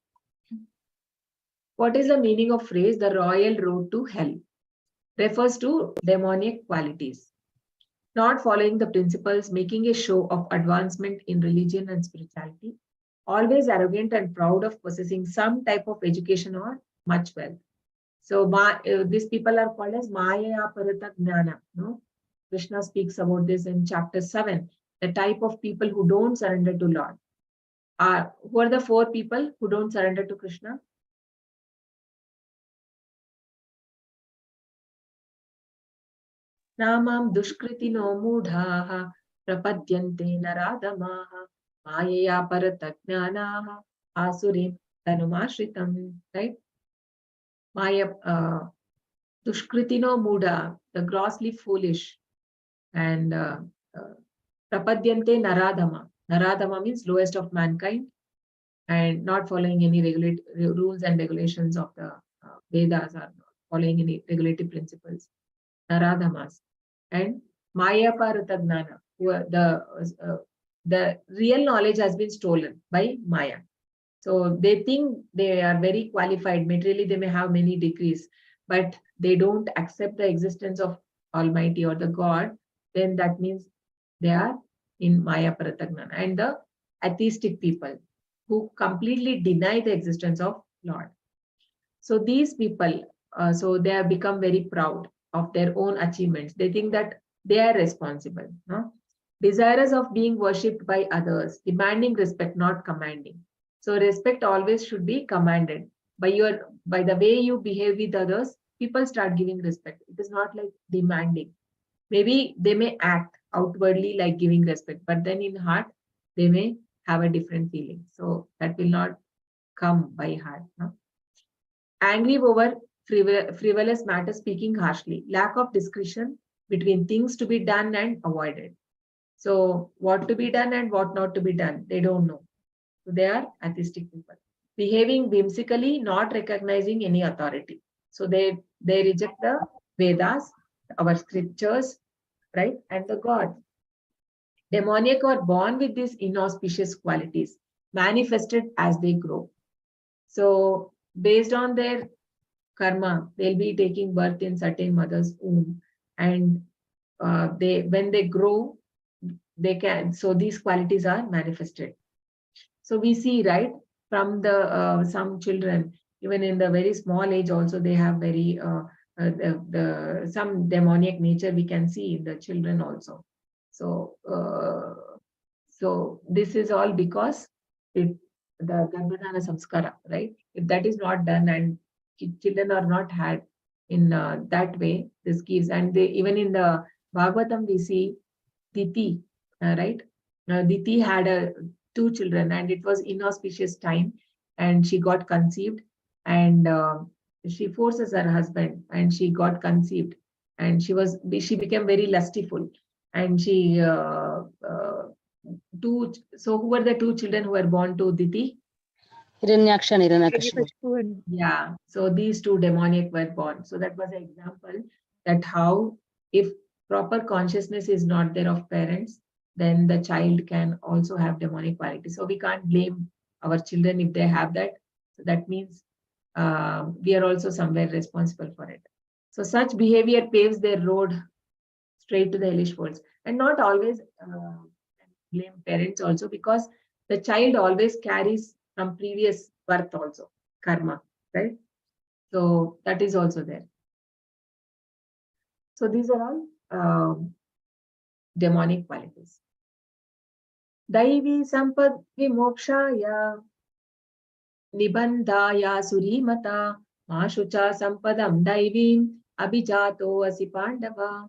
what is the meaning of phrase the royal road to hell? Refers to demonic qualities. Not following the principles, making a show of advancement in religion and spirituality, always arrogant and proud of possessing some type of education or much wealth. So these people are called as Maya Parata Jnana. No? Krishna speaks about this in chapter 7, the type of people who don't surrender to Lord. Who are the 4 people who don't surrender to Krishna? Namam dushkritino mudhaha prapadyante naradamaha mayaya paratajnanaha asurim tanumashritam. Right? Maya, Dushkritino Muda, the grossly foolish, and Prapadyante Naradama. Naradama means lowest of mankind, and not following any rules and regulations of the Vedas, or following any regulative principles. Naradhamas. And Maya Parutagnana, who are the real knowledge has been stolen by Maya. So they think they are very qualified. Materially, they may have many degrees, but they don't accept the existence of Almighty or the God. Then that means they are in Maya Paratagnana. And the atheistic people who completely deny the existence of Lord. So these people, so they have become very proud of their own achievements. They think that they are responsible. No? Desirous of being worshipped by others, demanding respect, not commanding. So respect always should be commanded. By the way you behave with others, people start giving respect. It is not like demanding. Maybe they may act outwardly like giving respect, but then in heart, they may have a different feeling. So that will not come by heart. No? Angry over frivolous matters, speaking harshly. Lack of discretion between things to be done and avoided. So what to be done and what not to be done, they don't know. So they are atheistic people. Behaving whimsically, not recognizing any authority. So they reject the Vedas, our scriptures, right? And the God. Demoniac are born with these inauspicious qualities, manifested as they grow. So based on their karma, they'll be taking birth in certain mother's womb. And when they grow, they can, so these qualities are manifested. So we see, right, from the some children, even in the very small age also, they have very some demoniac nature we can see in the children also. So so this is all because the Garbhadhana Samskara, right? If that is not done and children are not had in that way, this gives, and they, even in the Bhagavatam we see Diti, right? Diti had 2 children, and it was inauspicious time, and she got conceived, and she forces her husband, and she got conceived, and she became very lustful, and she so who were the 2 children who were born to Diti? Hiranyaksha and Hiranyakashipu. Yeah, so these 2 demoniac were born. So that was an example that how, if proper consciousness is not there of parents, then the child can also have demonic quality. So we can't blame our children if they have that. So that means we are also somewhere responsible for it. So such behavior paves their road straight to the hellish folds. And not always blame parents also, because the child always carries from previous birth also, karma, right? So that is also there. So these are all demonic qualities. Daivi Sampad Vimokshaya Nibandhaya Surimata Mashucha Sampadam Daivim Abhijato Asi Pandava.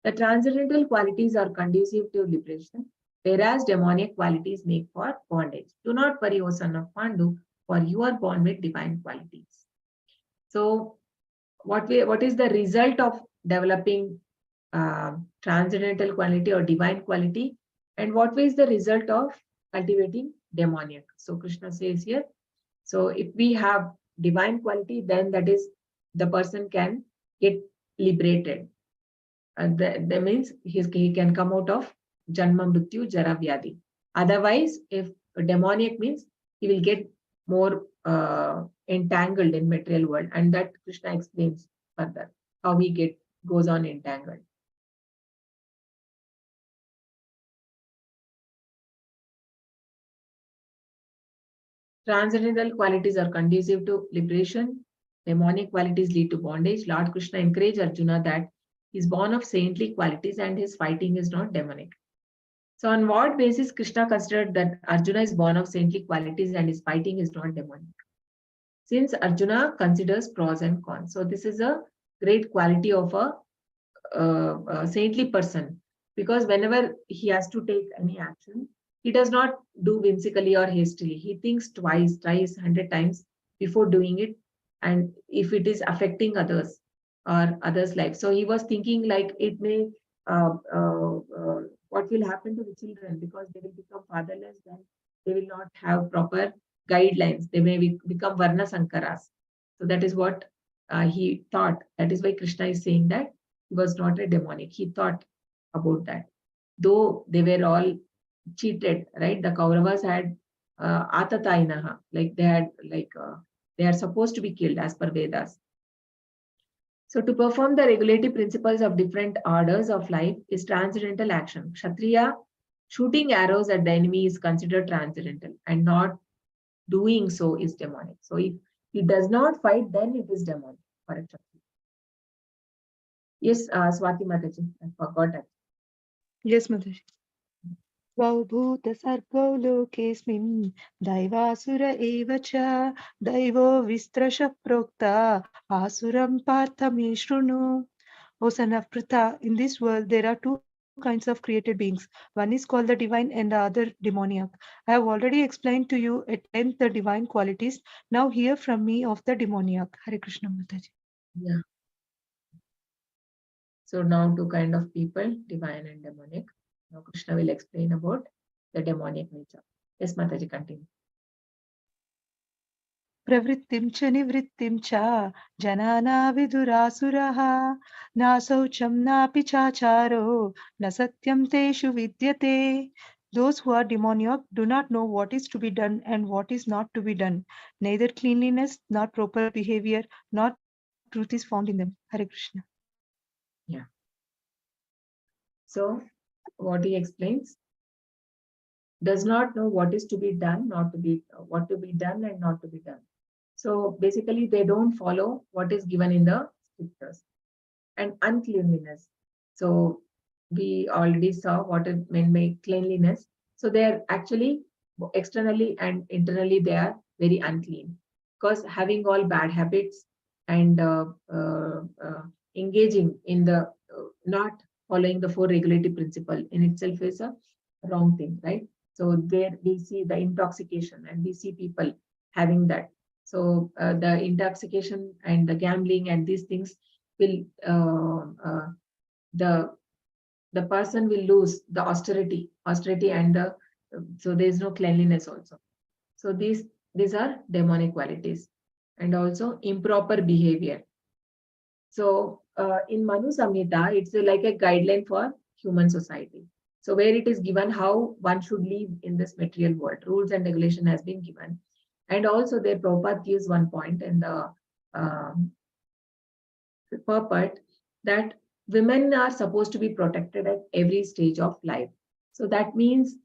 The transcendental qualities are conducive to liberation, whereas demonic qualities make for bondage. Do not worry, O son of Pandu, for you are born with divine qualities. So what is the result of developing transcendental quality or divine quality, and what is the result of cultivating demoniac? So Krishna says here, so if we have divine quality, then that is, the person can get liberated. And that means he can come out of Janma Mrityu Jara Vyadhi. Otherwise, if demoniac means he will get more entangled in material world, and that Krishna explains further how he goes on entangled. Transcendental qualities are conducive to liberation. Demonic qualities lead to bondage. Lord Krishna encouraged Arjuna that he is born of saintly qualities and his fighting is not demonic. So on what basis Krishna considered that Arjuna is born of saintly qualities and his fighting is not demonic? Since Arjuna considers pros and cons. So this is a great quality of a saintly person, because whenever he has to take any action, he does not do whimsically or hastily. He thinks twice, 100 times before doing it, and if it is affecting others or others' life. So he was thinking like it may, what will happen to the children, because they will become fatherless, then they will not have proper guidelines. They may become Varna Sankaras. So that is what he thought. That is why Krishna is saying that he was not a demonic. He thought about that. Though they were all cheated, right? The Kauravas had Atatainaha, like they had, like they are supposed to be killed as per Vedas. So to perform the regulative principles of different orders of life is transcendental action. Kshatriya shooting arrows at the enemy is considered transcendental, and not doing so is demonic. So if he does not fight, then it is demonic for a Kshatriya. Yes, Swati Mataji, I forgot that. Yes, Mataji. Dvau bhuta sargau lokesmin daivasura eva cha daivo vistrasha prokta asuram partha me shrunu. O son of Pritha, in this world there are two kinds of created beings. One is called the divine and the other demoniac. I have already explained to you at length the divine qualities. Now hear from me of the demoniac. Hare Krishna Mataji. Yeah. So now two kind of people, divine and demonic. Now Krishna will explain about the demonic nature. Yes, Mataji, continue. Pravrittim cha nivrittim cha janana vidurasuraha na saucham na pichacharo na satyam teshu vidyate. Those who are demoniac do not know what is to be done and what is not to be done. Neither cleanliness, nor proper behavior, nor truth is found in them. Hare Krishna. Yeah. So what he explains, does not know what is to be done, not to be, what to be done and not to be done. So basically they don't follow what is given in the scriptures. And uncleanliness. So we already saw what it meant by cleanliness. So they are actually externally and internally they are very unclean, because having all bad habits and engaging in the not following the four regulative principle in itself is a wrong thing, right? So there we see the intoxication and we see people having that. So the intoxication and the gambling and these things will the person will lose the austerity and the so there is no cleanliness also. So these are demonic qualities, and also improper behavior. So in Manu Samhita, it's like a guideline for human society. So where it is given how one should live in this material world, rules and regulation has been given. And also their Prabhupada gives one point in the purport that women are supposed to be protected at every stage of life. So that means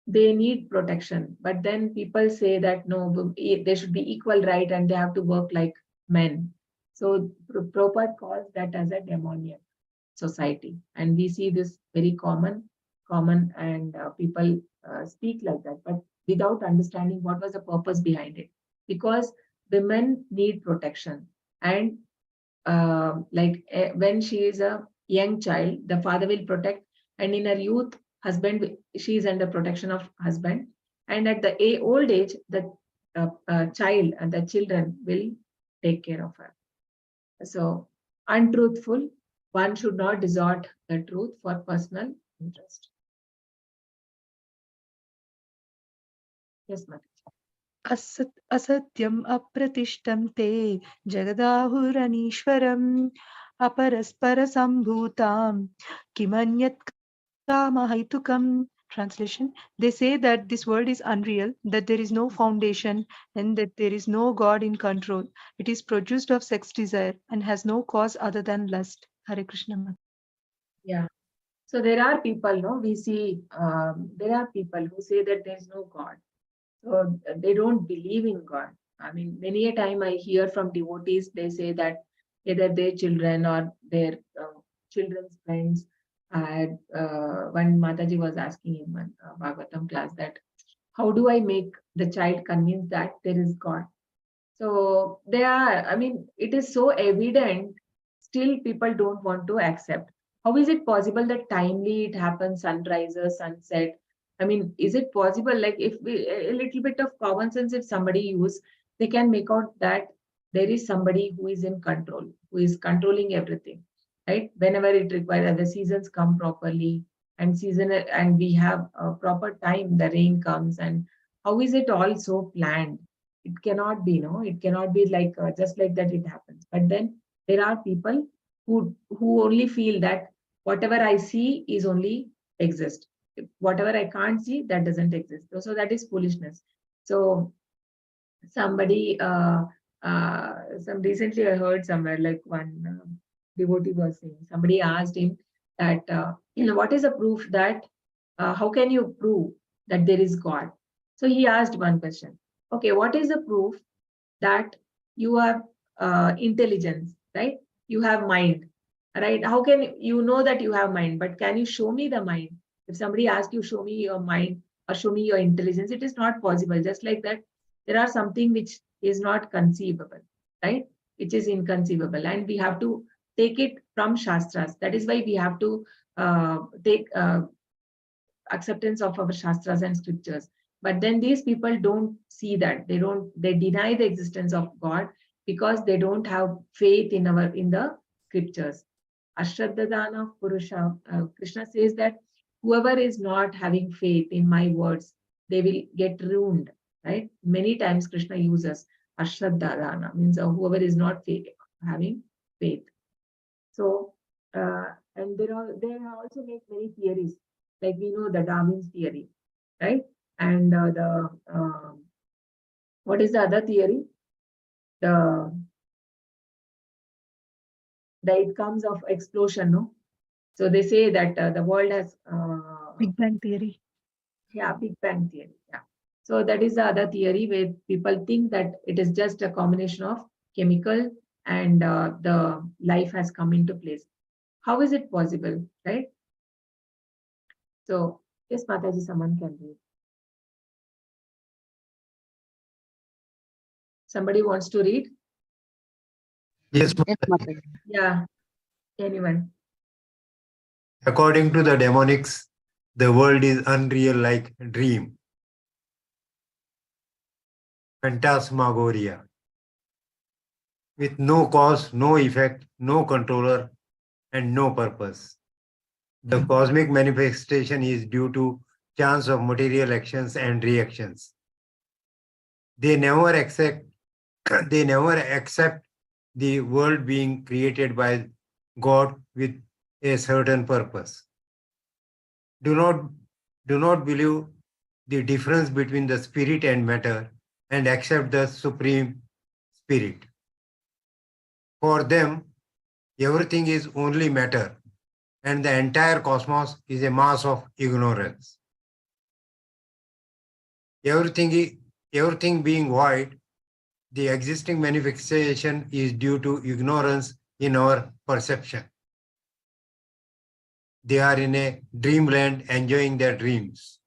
they need protection. But then people say that no, there should be equal right and they have to work like men. So Prabhupada calls that as a demoniac society. And we see this very common, and people speak like that, but without understanding what was the purpose behind it. Because women need protection, and when she is a young child, the father will protect, and in her youth, husband, she is under protection of husband, and at the old age, the child and the children will take care of her. So untruthful, one should not distort the truth for personal interest. Yes, Mataji. Asatyam apratishtam te jagadahuranishwaram aparaspara sambhutam kimanyat kamahaitukam. Translation: they say that this world is unreal, that there is no foundation, and that there is no God in control. It is produced of sex desire and has no cause other than lust. Hare Krishna. Yeah. So there are people, no, we see there are people who say that there is no God. So they don't believe in God. I mean, many a time I hear from devotees, they say that either their children or their children's friends had, when Mataji was asking in one Bhagavatam class that, how do I make the child convinced that there is God? So they are, I mean, it is so evident, still people don't want to accept. How is it possible that timely it happens, sunrises, sunset? I mean, is it possible, like if we, a little bit of common sense, if somebody use, they can make out that there is somebody who is in control, who is controlling everything, right? Whenever it requires, the seasons come properly, and we have a proper time, the rain comes, and how is it all so planned? It cannot be, no, it cannot be like just like that it happens. But then there are people who only feel that whatever I see is only exist. Whatever I can't see, that doesn't exist. So that is foolishness. So somebody, some recently I heard somewhere, like one devotee was saying, somebody asked him that, what is the proof that, how can you prove that there is God? So he asked one question. Okay, what is the proof that you have intelligence, right? You have mind, right? How can you know that you have mind? But can you show me the mind? If somebody asks you, show me your mind or show me your intelligence, it is not possible. Just like that, there are something which is not conceivable, right? Which is inconceivable, and we have to take it from Shastras. That is why we have to take acceptance of our Shastras and scriptures. But then these people don't see that. They deny the existence of God because they don't have faith in the scriptures. Ashraddhadana Purusha, Krishna says that whoever is not having faith in my words, they will get ruined, right? Many times Krishna uses Ashraddhadana, means whoever is not having faith. So, and they also make many theories, like we know the Darwin's theory, right? And what is the other theory? The it comes of explosion, no? So they say that the world has Big Bang Theory. Yeah, Big Bang Theory. Yeah. So that is the other theory where people think that it is just a combination of chemical and the life has come into place. How is it possible, right? So yes, Mataji, someone can read. Somebody wants to read? Yes, Yes, Mataji. Yeah, anyone. according to the demonics, the world is unreal like a dream. Phantasmagoria. With no cause, no effect, no controller, and no purpose. The cosmic manifestation is due to chance of material actions and reactions. They never accept the world being created by God with a certain purpose. Do not believe the difference between the spirit and matter and accept the supreme spirit. For them, everything is only matter, and the entire cosmos is a mass of ignorance. Everything being void, the existing manifestation is due to ignorance in our perception. They are in a dreamland enjoying their dreams.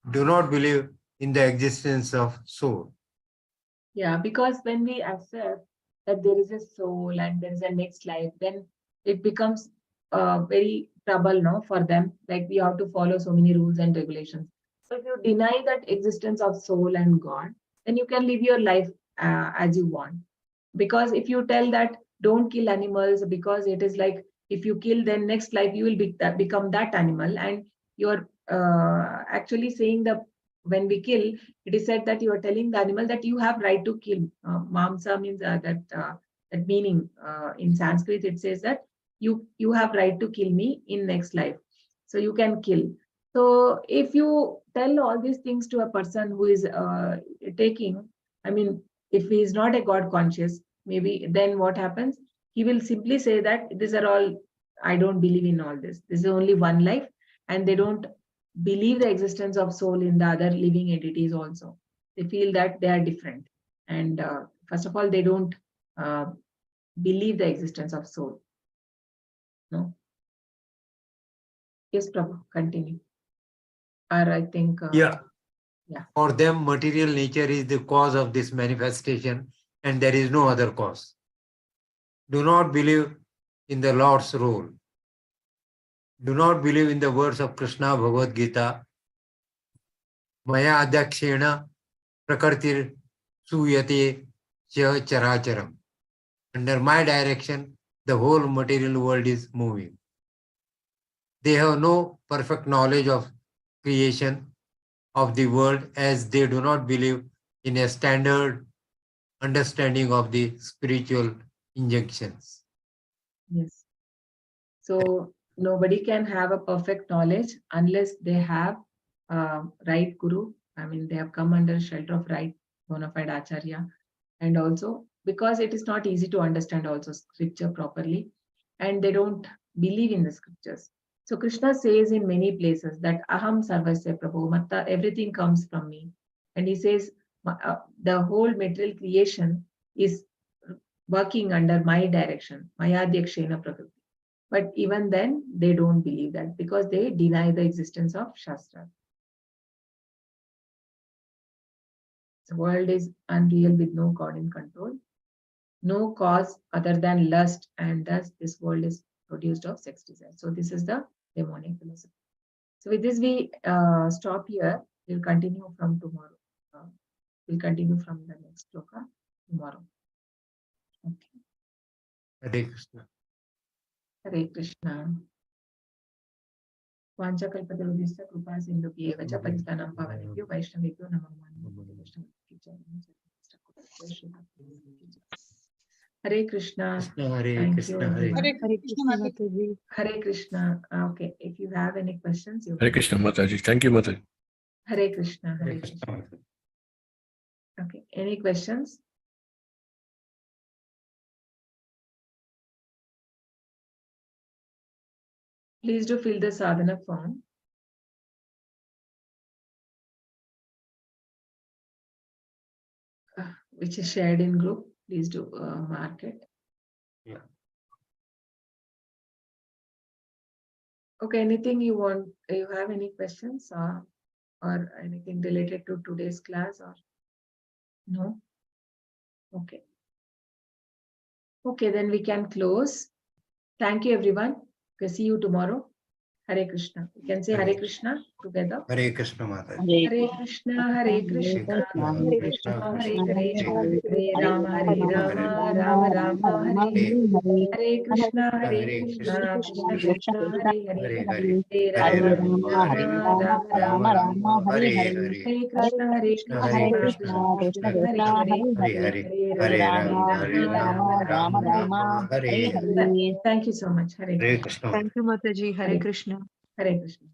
Do not believe in the existence of soul. Yeah, because when we accept that there is a soul and there is a next life, then it becomes very trouble, no, for them. Like we have to follow so many rules and regulations. So if you deny that existence of soul and God, then you can live your life as you want. Because if you tell that don't kill animals, because it is like if you kill, then next life you will become that animal, and you're actually saying that when we kill, it is said that you are telling the animal that you have right to kill. Mamsa means that meaning in Sanskrit. It says that you have right to kill me in next life, so you can kill. So if you tell all these things to a person who is taking, I mean, if he is not a God conscious, maybe then what happens? He will simply say that these are all, I don't believe in all this. This is only one life, and they don't believe the existence of soul in the other living entities also. They feel that they are different. And first of all, they don't believe the existence of soul. No? Yes, Prabhu, continue. Or I think... Yeah. Yeah. For them, material nature is the cause of this manifestation, and there is no other cause. Do not believe in the Lord's role. Do not believe in the words of Krishna Bhagavad Gita. Maya adhyakshena prakartir suyate cha characharam. Under my direction, the whole material world is moving. They have no perfect knowledge of creation of the world, as they do not believe in a standard understanding of the spiritual injunctions. Yes. So nobody can have a perfect knowledge unless they have right guru. I mean, they have come under shelter of right bona fide acharya, and also because it is not easy to understand also scripture properly, and they don't believe in the scriptures. So Krishna says in many places that aham sarvasya prabhu, matta, everything comes from me, and he says the whole material creation is working under my direction, mayadhyakshena prakriti. But even then, they don't believe that because they deny the existence of Shastra. The world is unreal with no God in control, no cause other than lust, and thus this world is produced of sex desire. So this is the demonic philosophy. So with this, we stop here. We'll continue from tomorrow. We'll continue from the next sloka tomorrow. Okay. Hare Krishna. Hare Krishna. Vanchakalpatarubhyasya कृपा सिन्धुभ्येव च पतितानां पावनेभ्यो वैष्णवेभ्यो नमो नमः. Hare Krishna. Hare Thank Krishna, you, Hare everyone. Hare Krishna Mataji. Hare Krishna. Okay, if you have any questions, you Hare Krishna Mataji. Thank you, Mataji. Hare Krishna. Hare Hare Krishna. Krishna. Okay, any questions? Please do fill the sadhana form. Which is shared in group. Please do mark it. Yeah. Okay, anything you want, you have any questions or anything related to today's class or no? Okay. Okay, then we can close. Thank you, everyone. Okay, see you tomorrow. Hare Krishna. We can say Hare Krishna together. Hare Krishna, Mataji. Hare Krishna, Hare Krishna, Hare Krishna, Hare Hare, Hare Rama, Rama Rama, Hare Krishna, Krishna Krishna, Hare Hare Hare, Hare, Hare Hare Rama, Rama Rama, Hare Hare Hare, Hare Krishna, Hare Krishna Krishna, Krishna, Krishna Hare Hare, Hare, Hare Hare Rama, Rama, Rama. Hare Hare. Thank you so much. Hare Hare Krishna. Krishna. Thank you Mataji. Hare Krishna. Hare Krishna.